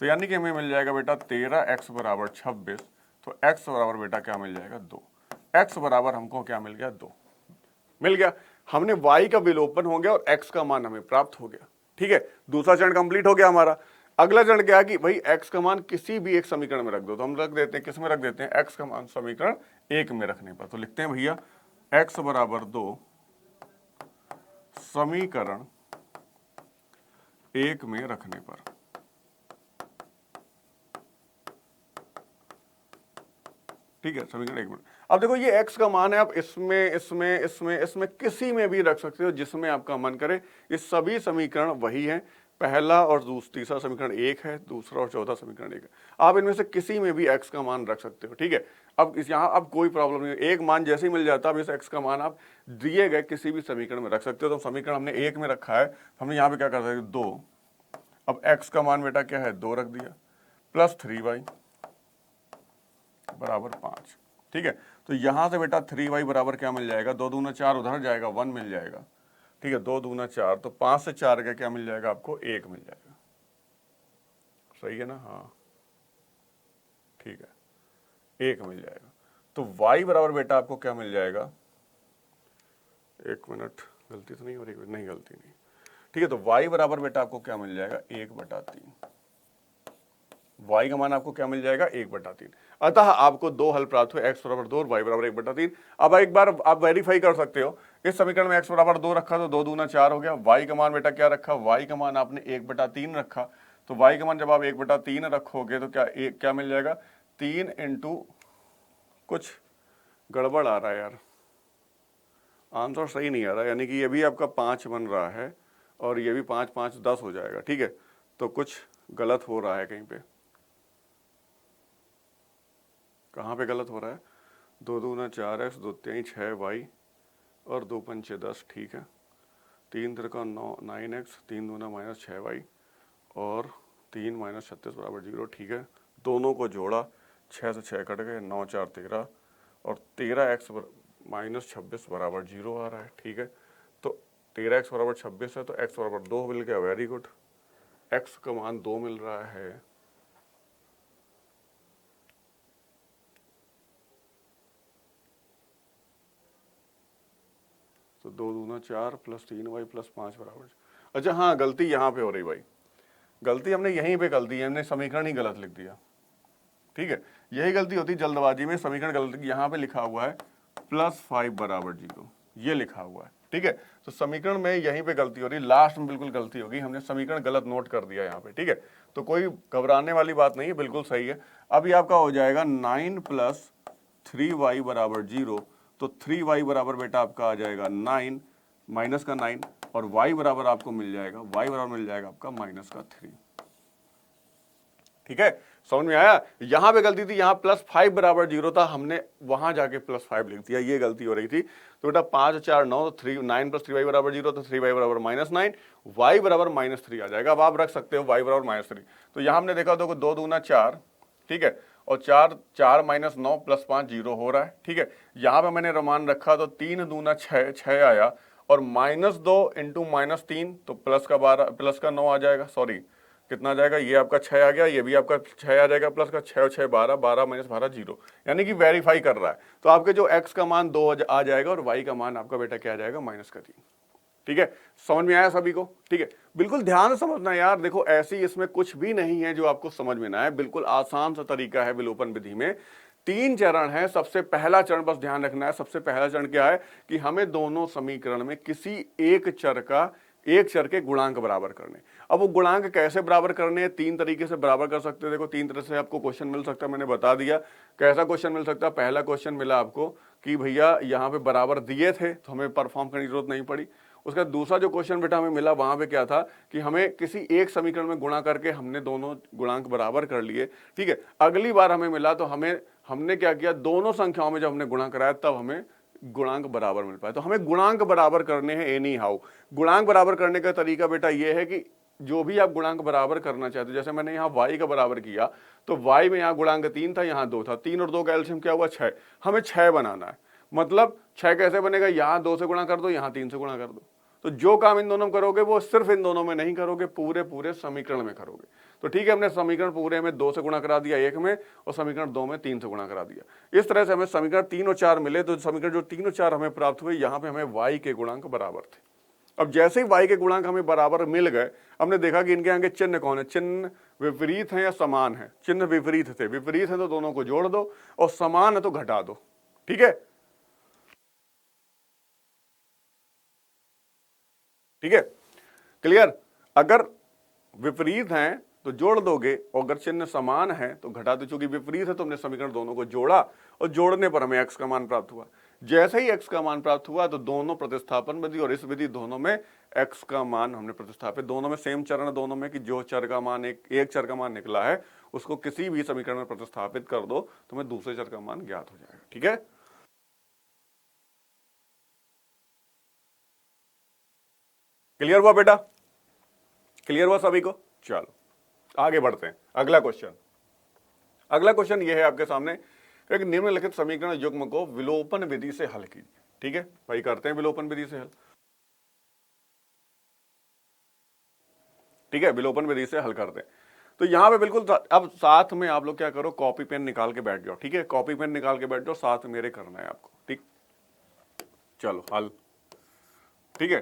तो यानी कि हमें मिल जाएगा बेटा 13x बराबर 26, तो x बराबर बेटा क्या मिल जाएगा 2। x बराबर हमको क्या मिल गया 2 मिल गया। हमने y का विलोपन हो गया और x का मान हमें प्राप्त हो गया। ठीक है, दूसरा चरण कंप्लीट हो गया हमारा। अगला चरण क्या है कि भाई x का मान किसी भी एक समीकरण में रख दो। तो हम रख देते हैं, किस में रख देते हैं, x का मान समीकरण 1 में रखने पर। तो लिखते हैं भैया x बराबर 2 समीकरण 1 में रखने पर। ठीक है, समीकरण 1 में। अब देखो ये x का मान है, आप इसमें इसमें इसमें इसमें किसी में भी रख सकते हो जिसमें आपका मन करे। ये सभी समीकरण वही है, पहला और तीसरा समीकरण 1 है, दूसरा और चौथा समीकरण 1 है। आप इनमें से किसी में भी x का मान रख सकते हो। ठीक है, अब इस यहाँ अब कोई प्रॉब्लम नहीं है, एक मान जैसे ही मिल जाता है। अब इस x का मान आप दिए गए किसी भी समीकरण में रख सकते हो। तो समीकरण हमने 1 में रखा है, हमने यहाँ पे क्या कर सकते 2। अब x का मान बेटा क्या है 2 रख दिया, प्लस 3y बराबर 5। ठीक है, तो यहां से बेटा 3y बराबर क्या मिल जाएगा, 2 दूना 4, उधर जाएगा 1 मिल जाएगा। ठीक है, 2 दूना 4, तो 5 से 4 का क्या मिल जाएगा आपको 1 मिल जाएगा। सही है ना, हाँ ठीक है 1 मिल जाएगा। तो y बराबर बेटा आपको क्या मिल जाएगा, 1 मिनट, गलती तो नहीं हो रही, नहीं गलती नहीं। ठीक है, तो y बराबर बेटा आपको क्या मिल जाएगा 1/3। y का मान आपको क्या मिल जाएगा 1/3। अतः आपको दो हल प्राप्त हुए, x बराबर 2 और y बराबर 1/3। अब एक बार आप वेरीफाई कर सकते हो, इस समीकरण में x बराबर 2 रखा तो 2 दूना 4 हो गया। y का मान बेटा क्या रखा, y का मान आपने 1/3 रखा। तो y का मान जब आप 1/3 रखोगे तो क्या मिल जाएगा, 3 इंटू कुछ गड़बड़ आ रहा है यार, आंसर सही नहीं आ रहा, यानी कि ये भी आपका 5 बन रहा है और ये भी 5 5 10 हो जाएगा। ठीक है, तो कुछ गलत हो रहा है कहीं पे, कहाँ पे गलत हो रहा है, 2 दूना 4x, 2 3 6y और 2 5 10। ठीक है, 3 3 9x, 3 दूना -6y और 3 -36 बराबर 0। ठीक है, दोनों को जोड़ा, 6 से 6 कट गए, 9 4 13 और 13x -26 बराबर 0 आ रहा है। ठीक है, तो 13x बराबर 26 है, तो x बराबर 2 मिल गया। वेरी गुड, x का मान 2 मिल रहा है। तो 2 दूना 4 प्लस 3y प्लस 5 बराबर। अच्छा हाँ, गलती यहाँ पे हो रही भाई, गलती हमने यहीं पे कर दी, हमने समीकरण ही गलत लिख दिया। ठीक है, यही गलती होती है जल्दबाजी में, समीकरण गलत। यहाँ पे लिखा हुआ है +5 बराबर 0, ये लिखा हुआ है। ठीक है, तो समीकरण में यहीं पे गलती हो रही, लास्ट में बिल्कुल गलती होगी, हमने समीकरण गलत नोट कर दिया यहाँ पे। ठीक है, तो कोई घबराने वाली बात नहीं है, बिल्कुल सही है। अब ये आपका हो जाएगा 9 + 3y बराबर 0। तो 3y बराबर बेटा आपका आ जाएगा 9 माइनस का 9 और y बराबर आपको मिल जाएगा, y बराबर मिल जाएगा आपका -3। ठीक है, समझ में आया। यहां पे गलती थी, यहां +5 बराबर 0 था, हमने वहां जाके +5 लिख दिया, ये गलती हो रही थी। तो बेटा 5 4 9, 9 + 3y बराबर 0, तो 3y बराबर -9, y बराबर -3 आ जाएगा। अब आप रख सकते हो y बराबर -3। तो यहां हमने देखा, देखो 2 दूना 4, ठीक है, और 4 4 - 9 + 5 0 हो रहा है। ठीक है, यहां पे मैंने मान रखा, तो 3 दूना 6 6 आया और -2 इंटू -3, तो प्लस का 9 आ जाएगा। सॉरी, कितना आ जाएगा, ये आपका 6 आ गया, ये भी आपका 6 आ जाएगा, प्लस का 6 और 6 12, 12 - 12 0, यानी कि वेरीफाई कर रहा है। तो आपके जो x का मान 2 आ जाएगा और y का मान आपका बेटा क्या आ जाएगा, -3। ठीक है, समझ में आया सभी को। ठीक है, बिल्कुल ध्यान से समझना यार, देखो ऐसी इसमें कुछ भी नहीं है जो आपको समझ में ना आए, बिल्कुल आसान सा तरीका है विलोपन विधि में। 3 चरण है। सबसे पहला चरण बस ध्यान रखना है, सबसे पहला चरण क्या है कि हमें दोनों समीकरण में किसी एक चर के गुणांक बराबर करने। अब वो गुणांक कैसे बराबर करने हैं, 3 तरीके से बराबर कर सकते हैं। देखो 3 तरह से आपको क्वेश्चन मिल सकता है, मैंने बता दिया कैसा क्वेश्चन मिल सकता है। पहला क्वेश्चन मिला आपको कि भैया यहाँ पे बराबर दिए थे तो हमें परफॉर्म करने की जरूरत नहीं पड़ी। उसका दूसरा जो क्वेश्चन बेटा हमें मिला, वहां पे क्या था कि हमें किसी एक समीकरण में गुणा करके हमने दोनों गुणांक बराबर कर लिए। ठीक है, अगली बार हमें मिला तो हमने क्या किया, दोनों संख्याओं में जब हमने गुणा कराया तब हमें गुणांक बराबर मिल पाए। तो हमें गुणांक बराबर करने हैं एनी हाउ। गुणांक बराबर करने का तरीका बेटा ये है कि जो भी आप गुणांक बराबर करना चाहते हो, जैसे मैंने यहाँ y का बराबर किया तो y में यहाँ गुणांक 3 था, यहाँ 2 था, 3 और 2 का एलसीएम क्या हुआ 6। हमें 6 बनाना है, मतलब 6 कैसे बनेगा, यहाँ 2 से गुणा कर दो, यहाँ 3 से गुणा कर दो। तो जो काम इन दोनों में करोगे वो सिर्फ इन दोनों में नहीं करोगे, पूरे पूरे समीकरण में करोगे। तो ठीक है, हमने समीकरण पूरे में 2 से गुणा करा दिया 1 में, और समीकरण 2 में 3 से गुणा करा दिया। इस तरह से हमें समीकरण 3 और 4 मिले। तो समीकरण जो 3 और 4 हमें प्राप्त हुए, यहाँ पे हमें y के गुणांक बराबर थे। अब जैसे ही y के गुणांक हमें बराबर मिल गए, हमने देखा कि इनके आगे चिन्ह कौन है, चिन्ह विपरीत है या समान है। चिन्ह विपरीत थे, विपरीत है तो दोनों को जोड़ दो, और समान है तो घटा दो। ठीक है, ठीक है, क्लियर। अगर विपरीत हैं तो जोड़ दोगे, और अगर चिन्ह समान है तो घटा दो। चूंकि विपरीत है तो हमने समीकरण दोनों को जोड़ा, और जोड़ने पर हमें x का मान प्राप्त हुआ। जैसे ही x का मान प्राप्त हुआ तो दोनों प्रतिस्थापन विधि और इस विधि दोनों में x का मान हमने प्रतिस्थापित, दोनों में सेम चरण दोनों में, कि जो चर का मान एक चर का मान निकला है उसको किसी भी समीकरण में प्रतिस्थापित कर दो तो हमें दूसरे चर का मान ज्ञात हो जाएगा। ठीक है, क्लियर हुआ बेटा, क्लियर हुआ सभी को। चलो आगे बढ़ते हैं। अगला क्वेश्चन, अगला क्वेश्चन ये है आपके सामने, एक निम्नलिखित समीकरण युग्म को विलोपन विधि से हल कीजिए। ठीक है भाई, करते हैं विलोपन विधि से हल। ठीक है, विलोपन विधि से हल करते हैं। तो यहां पे बिल्कुल अब साथ में आप लोग क्या करो, कॉपी पेन निकाल के बैठ जाओ। ठीक है, कॉपी पेन निकाल के बैठ जाओ, साथ मेरे करना है आपको। ठीक, चलो हल। ठीक है,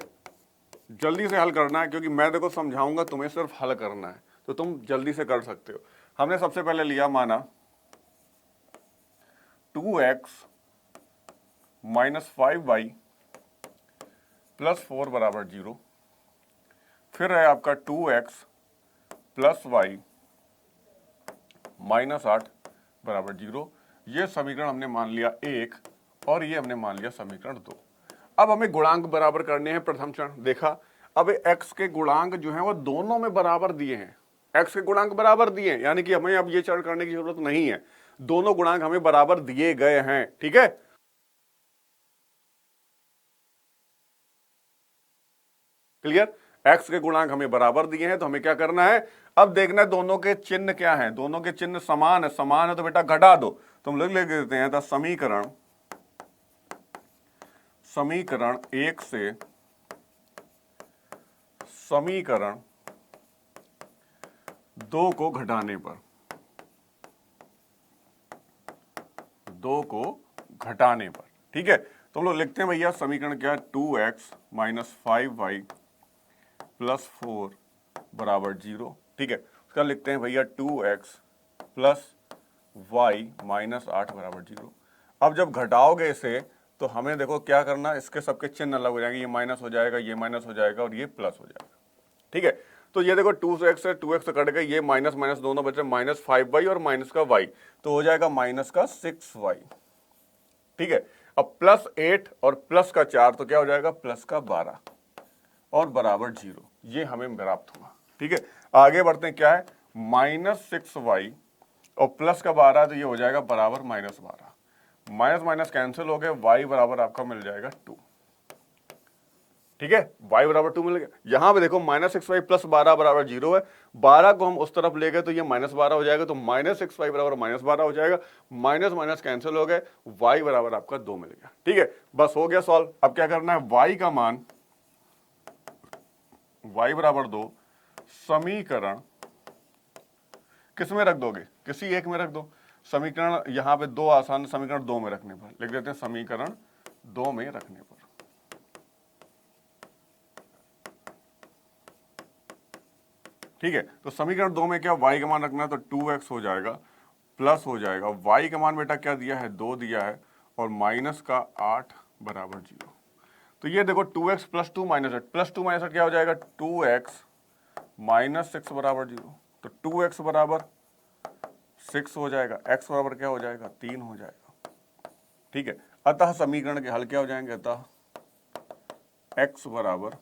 जल्दी से हल करना है, क्योंकि मैं देखो समझाऊंगा, तुम्हें सिर्फ हल करना है, तो तुम जल्दी से कर सकते हो। हमने सबसे पहले लिया, माना 2x माइनस 5y प्लस 4 बराबर 0। फिर है आपका 2x प्लस वाई माइनस 8 बराबर 0। ये समीकरण हमने मान लिया 1, और ये हमने मान लिया समीकरण 2। अब हमें गुणांक बराबर करने हैं। प्रथम चरण देखा, अब x के गुणांक जो हैं वो दोनों में बराबर दिए हैं। x के गुणांक बराबर दिए हैं, यानी कि हमें अब ये चरण करने की जरूरत नहीं है, दोनों गुणांक हमें बराबर दिए गए हैं। ठीक है, क्लियर। x के गुणांक हमें बराबर दिए हैं, तो हमें क्या करना है, अब देखना है दोनों के चिन्ह क्या हैं। दोनों के चिन्ह समान है, समान है तो बेटा घटा दो। तो हम लोग लिख देते हैं, समीकरण समीकरण 1 से समीकरण 2 को घटाने पर, 2 को घटाने पर। ठीक है, तो हम लोग लिखते हैं भैया समीकरण क्या है, 2x माइनस 5y प्लस 4 बराबर 0। ठीक है, उसका लिखते हैं भैया 2x प्लस वाई माइनस 8 बराबर 0। अब जब घटाओगे इसे तो हमें देखो क्या करना, इसके सबके चिन्ह अलग हो जाएंगे, ये माइनस हो जाएगा, ये माइनस हो जाएगा, और ये प्लस हो जाएगा। ठीक है, तो ये देखो 2x से 2x कट गए, ये माइनस माइनस दोनों बचे, माइनस 5y और माइनस का y, तो हो जाएगा माइनस का 6y। ठीक है, अब प्लस 8 और प्लस का 4, तो क्या हो जाएगा, प्लस का 12 और बराबर 0। ये हमें प्राप्त हुआ। ठीक है, आगे बढ़ते हैं, क्या है, माइनस 6y और प्लस का 12, तो ये हो जाएगा बराबर माइनस 12। माइनस माइनस कैंसिल हो गए, y बराबर आपका मिल जाएगा 2। ठीक है, y बराबर 2 मिल गया। यहां पे देखो माइनस 6y प्लस 12 बराबर 0 है, 12 को हम उस तरफ ले गए तो ये माइनस 12 हो जाएगा, तो माइनस 6y बराबर माइनस 12 हो जाएगा। माइनस माइनस कैंसिल हो गए, y बराबर आपका 2 मिल गया। ठीक है, बस हो गया सॉल्व। अब क्या करना है, y का मान y बराबर 2 समीकरण किस में रख दोगे, किसी एक में रख दो। समीकरण यहां पे 2 आसान, समीकरण 2 में रखने पर लिख देते हैं, समीकरण 2 में रखने पर। ठीक है, तो समीकरण 2 में क्या, y का मान रखना है, तो 2x हो जाएगा, प्लस हो जाएगा, y का मान बेटा क्या दिया है, 2 दिया है, और माइनस का 8 बराबर 0। तो ये देखो 2x plus 2 minus 8, plus 2 minus 8 क्या हो जाएगा, 2x माइनस 6 बराबर 0। तो 2x बराबर 6 हो जाएगा, x बराबर क्या हो जाएगा, 3 हो जाएगा। ठीक है, अतः समीकरण के हल क्या हो जाएंगे, अतः x बराबर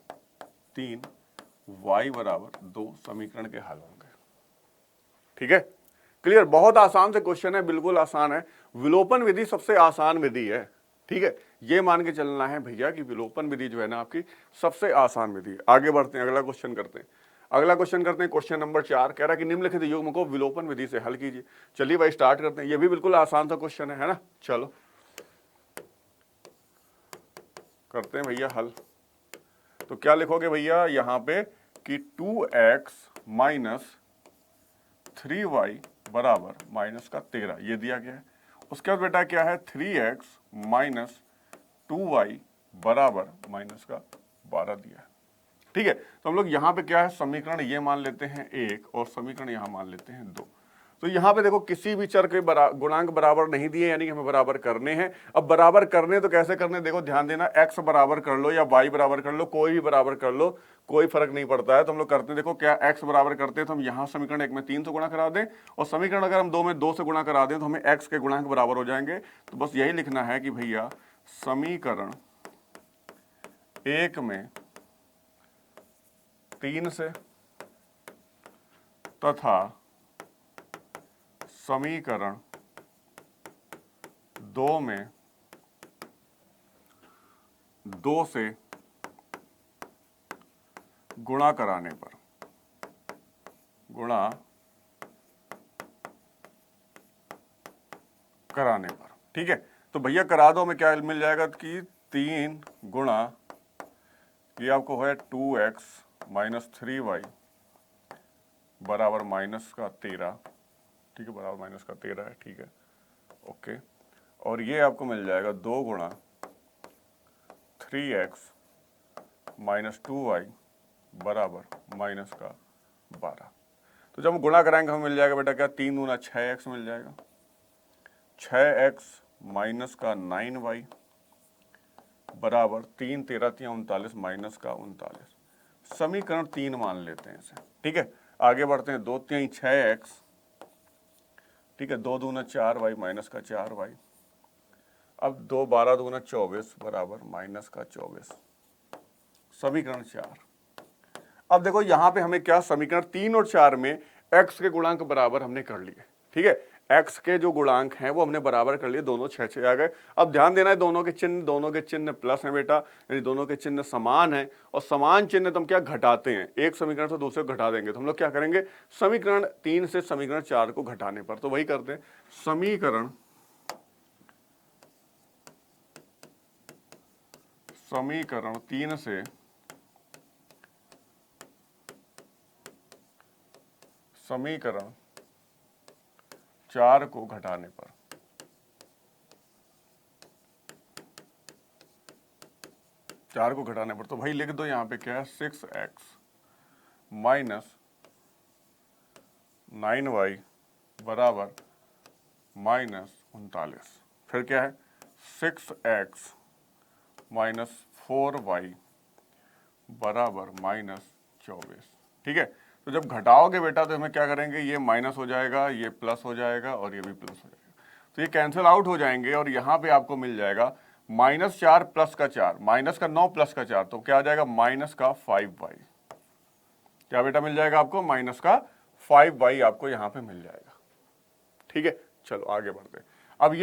3 y बराबर 2 समीकरण के हल होंगे। ठीक है, क्लियर। बहुत आसान से क्वेश्चन है, बिल्कुल आसान है। विलोपन विधि सबसे आसान विधि है। ठीक है, ये मान के चलना है भैया कि विलोपन विधि जो है ना आपकी सबसे आसान विधि है। आगे बढ़ते हैं, अगला क्वेश्चन करते हैं। अगला क्वेश्चन करते हैं, क्वेश्चन नंबर 4 कह रहा है कि निम्नलिखित युग्म को विलोपन विधि से हल कीजिए। चलिए भाई स्टार्ट करते हैं, ये भी बिल्कुल आसान सा क्वेश्चन है ना। चलो करते हैं भैया हल। तो क्या लिखोगे भैया यहाँ पे कि 2x माइनस 3y बराबर माइनस का 13, ये दिया गया है। उसके बाद बेटा क्या है 3x माइनस 2y बराबर माइनस का 12 दिया है। ठीक है, तो हम लोग यहाँ पे क्या है समीकरण ये मान लेते हैं 1 और समीकरण यहाँ मान लेते हैं 2। तो यहाँ पे देखो किसी भी चर के गुणांक बराबर नहीं दिए, यानी कि हमें बराबर करने हैं। अब बराबर करने तो कैसे करने, देखो ध्यान देना, x बराबर कर लो या y बराबर कर लो, कोई भी बराबर कर लो, कोई फर्क नहीं पड़ता है। तो हम लोग करते हैं, देखो क्या x बराबर करते हैं तो हम यहाँ समीकरण 1 में 3 से गुणा करा दें और समीकरण अगर हम 2 में 2 से गुणा करा दें तो हमें x के गुणांक बराबर हो जाएंगे। तो बस यही लिखना है कि भैया समीकरण 1 में 3 से तथा समीकरण 2 में 2 से गुणा कराने पर ठीक है। तो भैया करा दो, हमें क्या मिल जाएगा कि 3 गुणा ये आपको है 2x माइनस 3y बराबर माइनस का 13, ठीक है, बराबर माइनस का 13 है, ठीक है, ओके। और ये आपको मिल जाएगा 2 गुणा 3x माइनस 2y बराबर माइनस का 12। तो जब हम गुणा कराएंगे हमें मिल जाएगा बेटा क्या 3 गुना 6x मिल जाएगा, 6x माइनस का 9y बराबर 3 13 39 माइनस का 39। समीकरण 3 मान लेते हैं इसे, ठीक है। आगे बढ़ते हैं, 2 3 6x, ठीक है, 2 दूना 4y माइनस का 4y। अब 2 12 दूना 24 बराबर माइनस का 24, समीकरण 4। अब देखो यहाँ पे हमें क्या समीकरण 3 और 4 में x के गुणांक बराबर हमने कर लिए, ठीक है, x के जो गुणांक हैं वो हमने बराबर कर लिए, दोनों 6 6 आ गए। अब ध्यान देना है दोनों के चिन्ह प्लस हैं बेटा, यानी दोनों के चिन्ह समान हैं और समान चिन्ह तो हम क्या घटाते हैं, एक समीकरण से दूसरे को घटा देंगे। तो हम लोग क्या करेंगे समीकरण 3 से समीकरण 4 को घटाने पर, तो वही करते हैं, समीकरण 3 से समीकरण 4 को घटाने पर, तो भाई लिख दो यहाँ पे क्या है 6x माइनस 9y बराबर माइनस 39। फिर क्या है 6x माइनस 4y बराबर माइनस 24, ठीक है। तो जब घटाओगे बेटा तो हमें क्या करेंगे, ये माइनस हो जाएगा, ये प्लस हो जाएगा और ये भी प्लस हो जाएगा, तो ये कैंसिल आउट हो जाएंगे और यहाँ पे आपको मिल जाएगा -4 प्लस का 4, माइनस का 9 प्लस का 4, तो क्या आ जाएगा माइनस का 5y। क्या बेटा मिल जाएगा आपको, माइनस का 5y आपको यहाँ पे मिल जाएगा, ठीक है। चलो आगे बढ़ते हैं। अब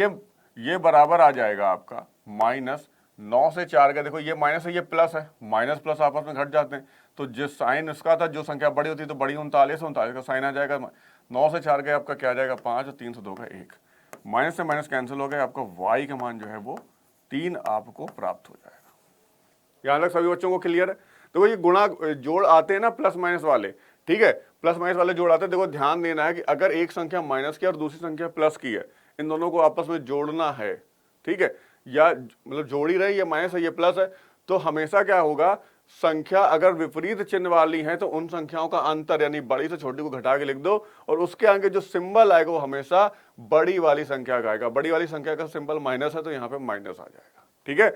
ये बराबर आ जाएगा आपका -9 से 4 का, देखो ये माइनस है ये प्लस है, माइनस प्लस आपस में घट जाते हैं, तो जिस साइन इसका था, जो संख्या बड़ी होती है तो बड़ी 39 का साइन आ जाएगा। 9 से 4 का आपका क्या आ जाएगा 5 और 3 से 2 का 1, माइनस से माइनस कैंसिल हो गया, आपका y का मान जो है वो 3 आपको प्राप्त हो जाएगा। यहाँ तक सभी बच्चों को क्लियर है। तो ये गुणा जोड़ आते हैं ना प्लस माइनस वाले, ठीक है, प्लस माइनस वाले जोड़ आते हैं। देखो ध्यान देना है कि अगर एक संख्या माइनस की और दूसरी संख्या प्लस की है, इन दोनों को आपस में जोड़ना है, ठीक है, या मतलब जोड़ी रही, ये माइनस है ये प्लस है, तो हमेशा क्या होगा, संख्या अगर विपरीत चिन्ह वाली है तो उन संख्याओं का अंतर यानी बड़ी से छोटी को घटा के लिख दो और उसके आगे जो सिंबल आएगा वो हमेशा बड़ी वाली संख्या का आएगा। बड़ी वाली संख्या का सिंबल माइनस है तो यहाँ पे माइनस आ जाएगा, ठीक है।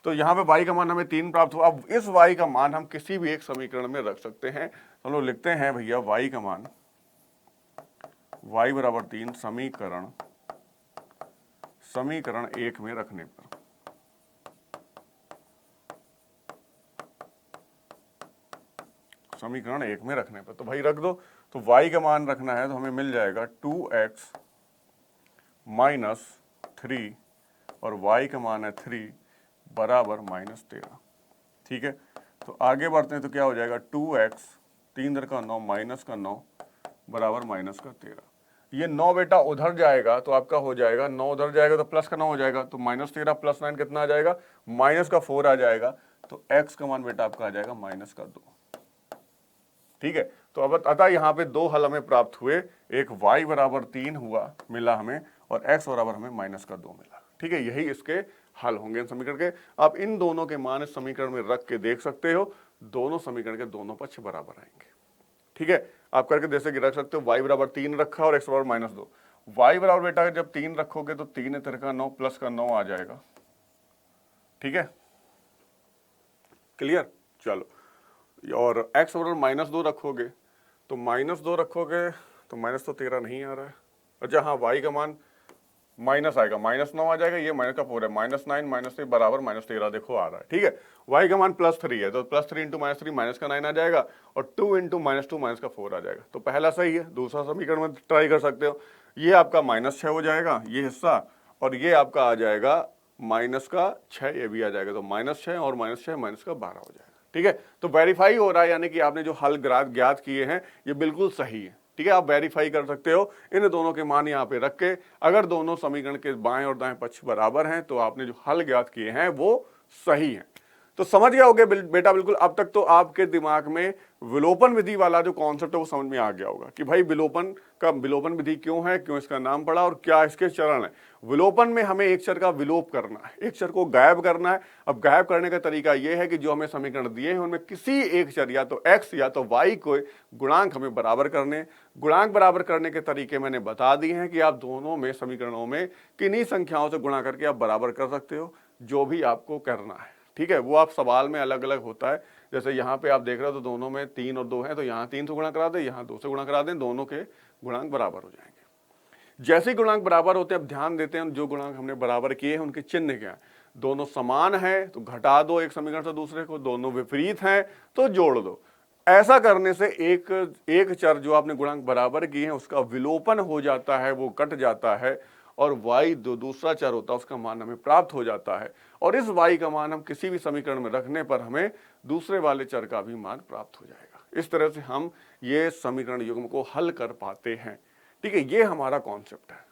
तो यहाँ पे y का मान हमें 3 प्राप्त हुआ। अब इस y का मान हम किसी भी एक समीकरण में रख सकते हैं। हम लोग लिखते हैं भैया y का मान y बराबर 3 समीकरण 1 में रखने पर, समीकरण 1 में रखने पर, तो भाई रख दो। तो y का मान रखना है तो हमें मिल जाएगा 2x माइनस 3 और y का मान है 3 बराबर -13, ठीक है। तो आगे बढ़ते हैं तो क्या हो जाएगा 2x 3 दर का 9 माइनस का 9 बराबर माइनस का 13। ये 9 बेटा उधर जाएगा तो आपका हो जाएगा 9 उधर जाएगा तो प्लस का 9 हो जाएगा, तो -13 + 9 कितना आ जाएगा, -4 आ जाएगा। तो x का मान बेटा आपका आ जाएगा -2। ठीक है, तो अब अतः यहाँ पे दो हल हमें प्राप्त हुए, एक y बराबर 3 हुआ मिला हमें और x बराबर हमें -2 मिला। ठीक है, यही इसके हल होंगे इन समीकरण के। आप इन दोनों के मान इस समीकरण में रख के देख सकते हो, दोनों समीकरण के दोनों पक्ष बराबर आएंगे। ठीक है, आप करके जैसे कि रख सकते हो, y बराबर 3 रखा और x बराबर -2। y बराबर बेटा जब 3 रखोगे तो 3 3 का 9 प्लस का 9 आ जाएगा। ठीक है, क्लियर। चलो, और x बराबर -2 रखोगे तो -2 रखोगे तो माइनस तो 13 नहीं आ रहा है। अच्छा हाँ, y का मान माइनस आएगा, -9 आ जाएगा, ये माइनस का 4 है, -9 -3 बराबर -13 देखो आ रहा है। ठीक है, y का मान +3 है तो +3 इंटू -3 माइनस का 9 आ जाएगा और 2 इंटू -2 माइनस का 4 आ जाएगा। तो पहला सही है, दूसरा समीकरण में ट्राई कर सकते हो। ये आपका -6 हो जाएगा ये हिस्सा, और ये आपका आ जाएगा -6, ये भी आ जाएगा। तो -6 और -6 -12 हो जाएगा। ठीक है, तो वेरीफाई हो रहा है, यानी कि आपने जो हल ज्ञात किए हैं ये बिल्कुल सही है। ठीक है, आप वेरीफाई कर सकते हो इन दोनों के मान यहाँ पे रख के। अगर दोनों समीकरण के बाएं और दाएं पक्ष बराबर हैं तो आपने जो हल ज्ञात किए हैं वो सही है। तो समझ गया होगा बेटा बिल्कुल। अब तक तो आपके दिमाग में विलोपन विधि वाला जो कॉन्सेप्ट है वो समझ में आ गया होगा कि भाई विलोपन विधि क्यों है, क्यों इसका नाम पड़ा और क्या इसके चरण है। विलोपन में हमें एक चर का विलोप करना है, एक चर को गायब करना है। अब गायब करने का तरीका यह है कि जो हमें समीकरण दिए हैं उनमें किसी एक चर या तो x या तो y को गुणांक हमें बराबर करने। गुणांक बराबर करने के तरीके मैंने बता दिए हैं कि आप दोनों में समीकरणों में किन्हीं संख्याओं से गुणा करके आप बराबर कर सकते हो, जो भी आपको करना है। ठीक है, वो आप सवाल में अलग अलग होता है। जैसे यहाँ पे आप देख रहे हो तो दोनों में 3 और 2 है, तो यहाँ 3 से गुणा करा दें, यहाँ 2 से गुणा करा दें, दोनों के गुणांक बराबर हो जाएंगे। जैसे ही गुणांक बराबर होते हैं, अब ध्यान देते हैं जो गुणांक हमने बराबर किए हैं उनके चिन्ह क्या है। दोनों समान है तो घटा दो एक समीकरण से दूसरे को, दोनों विपरीत हैं तो जोड़ दो। ऐसा करने से एक चर जो आपने गुणांक बराबर किए हैं उसका विलोपन हो जाता है, वो कट जाता है, और y दूसरा चर होता है उसका मान हमें प्राप्त हो जाता है। और इस y का मान हम किसी भी समीकरण में रखने पर हमें दूसरे वाले चर का भी मान प्राप्त हो जाएगा। इस तरह से हम ये समीकरण युग्म को हल कर पाते हैं। ठीक है, ये हमारा कॉन्सेप्ट है।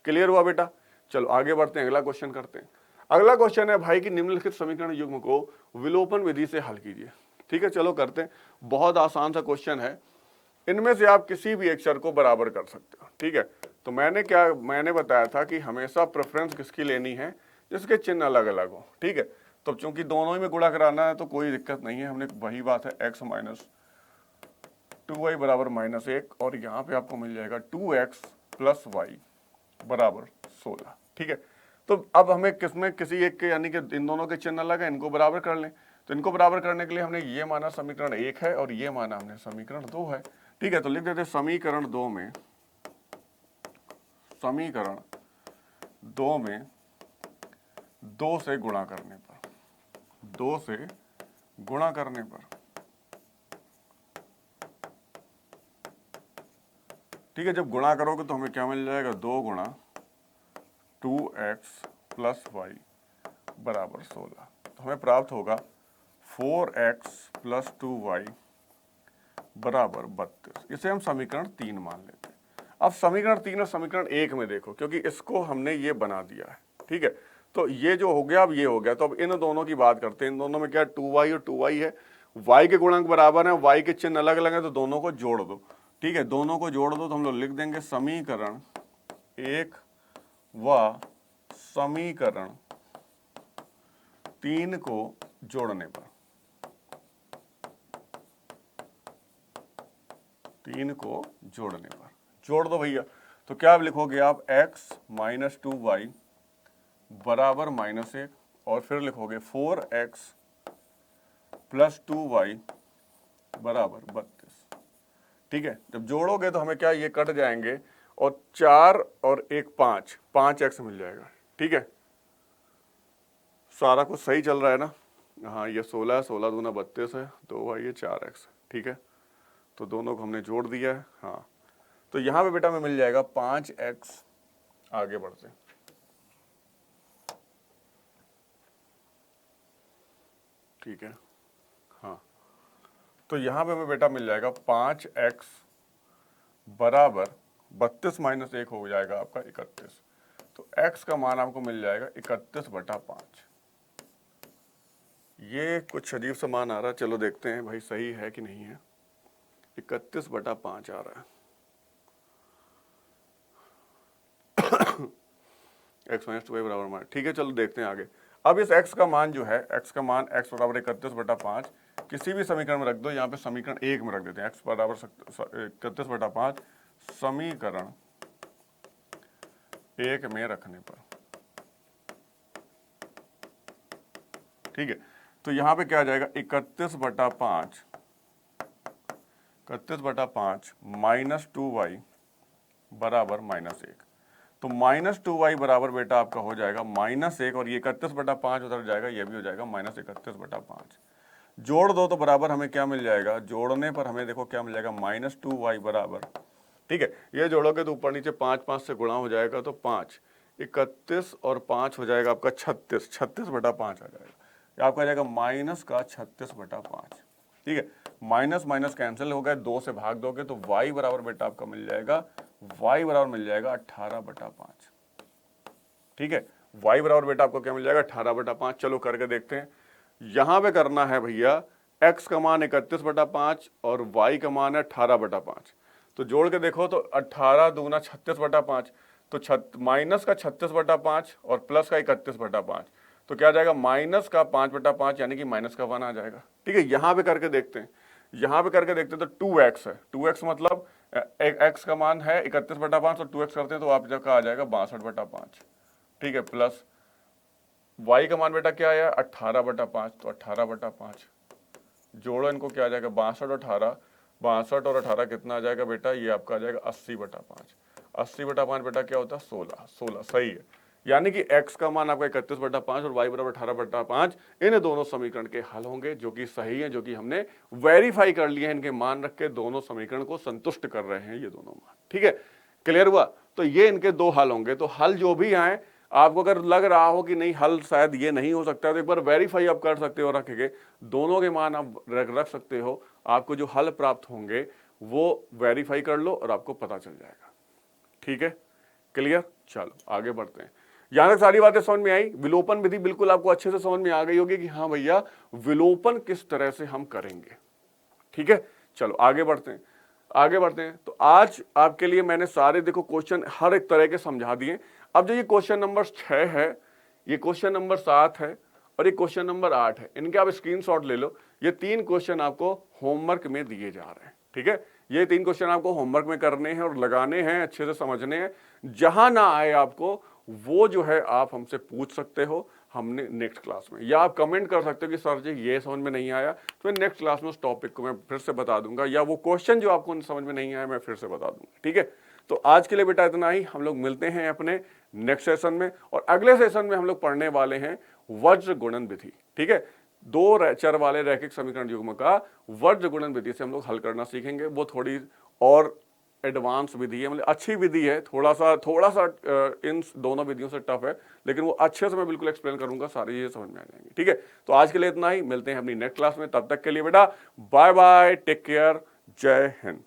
क्लियर हुआ बेटा। चलो आगे बढ़ते हैं, अगला क्वेश्चन करते हैं। अगला क्वेश्चन है भाई कि निम्नलिखित समीकरण युग्म को विलोपन विधि से हल कीजिए। ठीक है, चलो करते हैं। बहुत आसान सा क्वेश्चन है। इनमें से आप किसी भी एक चर को बराबर कर सकते हो। ठीक है, तो मैंने बताया था कि हमेशा प्रेफरेंस किसकी लेनी है, जिसके चिन्ह अलग अलग हो। ठीक है, तो चूंकि दोनों ही में गुणा कराना है तो कोई दिक्कत नहीं है। हमने वही बात है, x माइनस 2y बराबर -1, और यहाँ पे आपको मिल जाएगा 2x प्लस y बराबर 16। ठीक है, तो अब हमें किसी एक के, यानी कि इन दोनों के चिन्ह अलग है, इनको बराबर कर लें। तो इनको बराबर करने के लिए हमने ये माना समीकरण 1 है और ये माना हमने समीकरण 2 है। ठीक है, तो लिख देते समीकरण 2 में 2 से गुणा करने पर, ठीक है, जब गुणा करोगे तो हमें क्या मिल जाएगा, 2 गुणा 2x प्लस y बराबर 16। तो हमें प्राप्त होगा 4x प्लस 2y बराबर 32। इसे हम समीकरण 3 मान लेते हैं। अब समीकरण 3 और समीकरण 1 में देखो, क्योंकि इसको हमने ये बना दिया है। ठीक है, तो ये जो हो गया अब ये हो गया। तो अब इन दोनों की बात करते हैं। इन दोनों में क्या 2y और 2y है, y के गुणांक बराबर है, y के चिन्ह अलग अलग है, तो दोनों को जोड़ दो। ठीक है, दोनों को जोड़ दो तो हम लोग लिख देंगे समीकरण 1 व समीकरण 3 को जोड़ने पर, 3 को जोड़ने पर जोड़ दो भैया। तो क्या आप लिखोगे आप x माइनस 2y बराबर -1, और फिर लिखोगे 4x प्लस 2y बराबर 32। ठीक है, जब जोड़ोगे तो हमें क्या ये कट जाएंगे और 4 और 1 5x मिल जाएगा। ठीक है, सारा कुछ सही चल रहा है ना। हाँ, ये 16 है, 16 दूना 32 है, 2y ये 4x। ठीक है, तो दोनों को हमने जोड़ दिया है। हाँ, तो यहाँ पे बेटा में मिल जाएगा 5x। आगे बढ़ते, ठीक है। हाँ, तो यहाँ पे हमें बेटा मिल जाएगा 5x बराबर 32 माइनस 1 हो जाएगा आपका 31। तो x का मान आपको मिल जाएगा 31/5। ये कुछ अजीब सा मान आ रहा है, चलो देखते हैं भाई सही है कि नहीं है। 31/5 आ रहा है। x माइनस 2y बराबर मान, ठीक है चलो देखते हैं आगे। अब इस x का मान जो है, x का मान x बराबर 31/5 किसी भी समीकरण में रख दो। यहाँ पे समीकरण 1 में रख देते हैं, x बराबर 31/5 समीकरण 1 में रखने पर, ठीक है। तो यहाँ पे क्या आ जाएगा, 31/5 माइनस 2y बराबर -1। तो -2y बराबर बेटा आपका हो जाएगा -1, और ये 31/5 उधर जाएगा, ये भी हो जाएगा -31/5। जोड़ दो तो बराबर हमें क्या मिल जाएगा, जोड़ने पर हमें देखो क्या मिल जाएगा, -2y बराबर, ठीक है। ये जोड़ोगे तो ऊपर नीचे 5 से गुणा हो जाएगा, तो 5, 31 और 5 हो जाएगा आपका 36, 36/5 आ जाएगा। आपका आ जाएगा -36/5, ठीक है। माइनस माइनस कैंसिल हो गए, 2 से भाग दोगे तो y बराबर बेटा आपका मिल जाएगा, y बराबर मिल जाएगा 18/5, ठीक है। y बराबर बेटा आपको क्या मिल जाएगा, 18/5। चलो करके देखते हैं। यहां पे करना है भैया, x का मान 31/5 और y का मान है 18/5। तो जोड़ के देखो तो 18 दूना 36/5, तो माइनस का 36/5 और प्लस का 31/5, तो क्या आ जाएगा, माइनस का 5/5 यानी कि माइनस का 1 आ जाएगा, ठीक है। यहां पे करके देखते हैं, यहां पे करके देखते हैं तो 2x है, 2x मतलब x का मान है 31/5 और 2x करते हैं तो आप का आ जाएगा 62/5, ठीक है। प्लस y का मान बेटा क्या आया, 18/5, तो 18/5 जोड़ो इनको, क्या आ जाएगा 62 और 18 कितना आ जाएगा बेटा, ये आपका आ जाएगा 80/5। 80/5 बेटा क्या होता है, 16 सही है। यानी कि x का मान आपका 31/5 और y बराबर 18/5, इन दोनों समीकरण के हल होंगे जो कि सही है, जो कि हमने वेरीफाई कर लिए हैं। इनके मान रख के दोनों समीकरण को संतुष्ट कर रहे हैं ये दोनों मान, ठीक है। क्लियर हुआ। तो ये इनके 2 हल होंगे। तो हल जो भी आए, आपको अगर लग रहा हो कि नहीं हल शायद ये नहीं हो सकता, तो एक बार वेरीफाई आप कर सकते हो, रख के दोनों के मान आप रख सकते हो। आपको जो हल प्राप्त होंगे वो वेरीफाई कर लो और आपको पता चल जाएगा, ठीक है। क्लियर। चलो आगे बढ़ते हैं। यहां तक सारी बातें समझ में आई। विलोपन विधि बिल्कुल आपको अच्छे से समझ में आ गई होगी कि हाँ भैया विलोपन किस तरह से हम करेंगे, ठीक है। चलो आगे बढ़ते हैं, आगे बढ़ते हैं। तो आज आपके लिए मैंने सारे देखो क्वेश्चन हर एक तरह के समझा दिए। अब जो ये क्वेश्चन नंबर 6 है, ये क्वेश्चन नंबर 7 है और ये क्वेश्चन नंबर 8 है, इनके आप स्क्रीनशॉट ले लो। ये 3 क्वेश्चन आपको होमवर्क में दिए जा रहे हैं, ठीक है। ये 3 क्वेश्चन आपको होमवर्क में करने हैं और लगाने हैं, अच्छे से समझने हैं। जहां ना आए आपको वो जो है आप हमसे पूछ सकते हो हमने नेक्स्ट क्लास में, या आप कमेंट कर सकते हो कि सर जी ये समझ में नहीं आया, तो मैं नेक्स्ट क्लास में उस टॉपिक को मैं फिर से बता दूंगा, या वो क्वेश्चन जो आपको समझ में नहीं आया मैं फिर से बता दूंगा, ठीक है। तो आज के लिए बेटा इतना ही। हम लोग मिलते हैं अपने नेक्स्ट सेशन में, और अगले सेशन में हम लोग पढ़ने वाले हैं वज्र गुणन विधि, ठीक है। 2 चर वाले रैखिक समीकरण युग्म का वज्र गुणन विधि से हम लोग हल करना सीखेंगे। वो थोड़ी और एडवांस विधि है, मतलब अच्छी विधि है, थोड़ा सा इन दोनों विधियों से टफ है, लेकिन वो अच्छे से मैं बिल्कुल एक्सप्लेन करूंगा, सारी चीजें समझ में आ जाएंगी, ठीक है। तो आज के लिए इतना ही, मिलते हैं अपनी नेक्स्ट क्लास में। तब तक के लिए बेटा बाय बाय, टेक केयर, जय हिंद।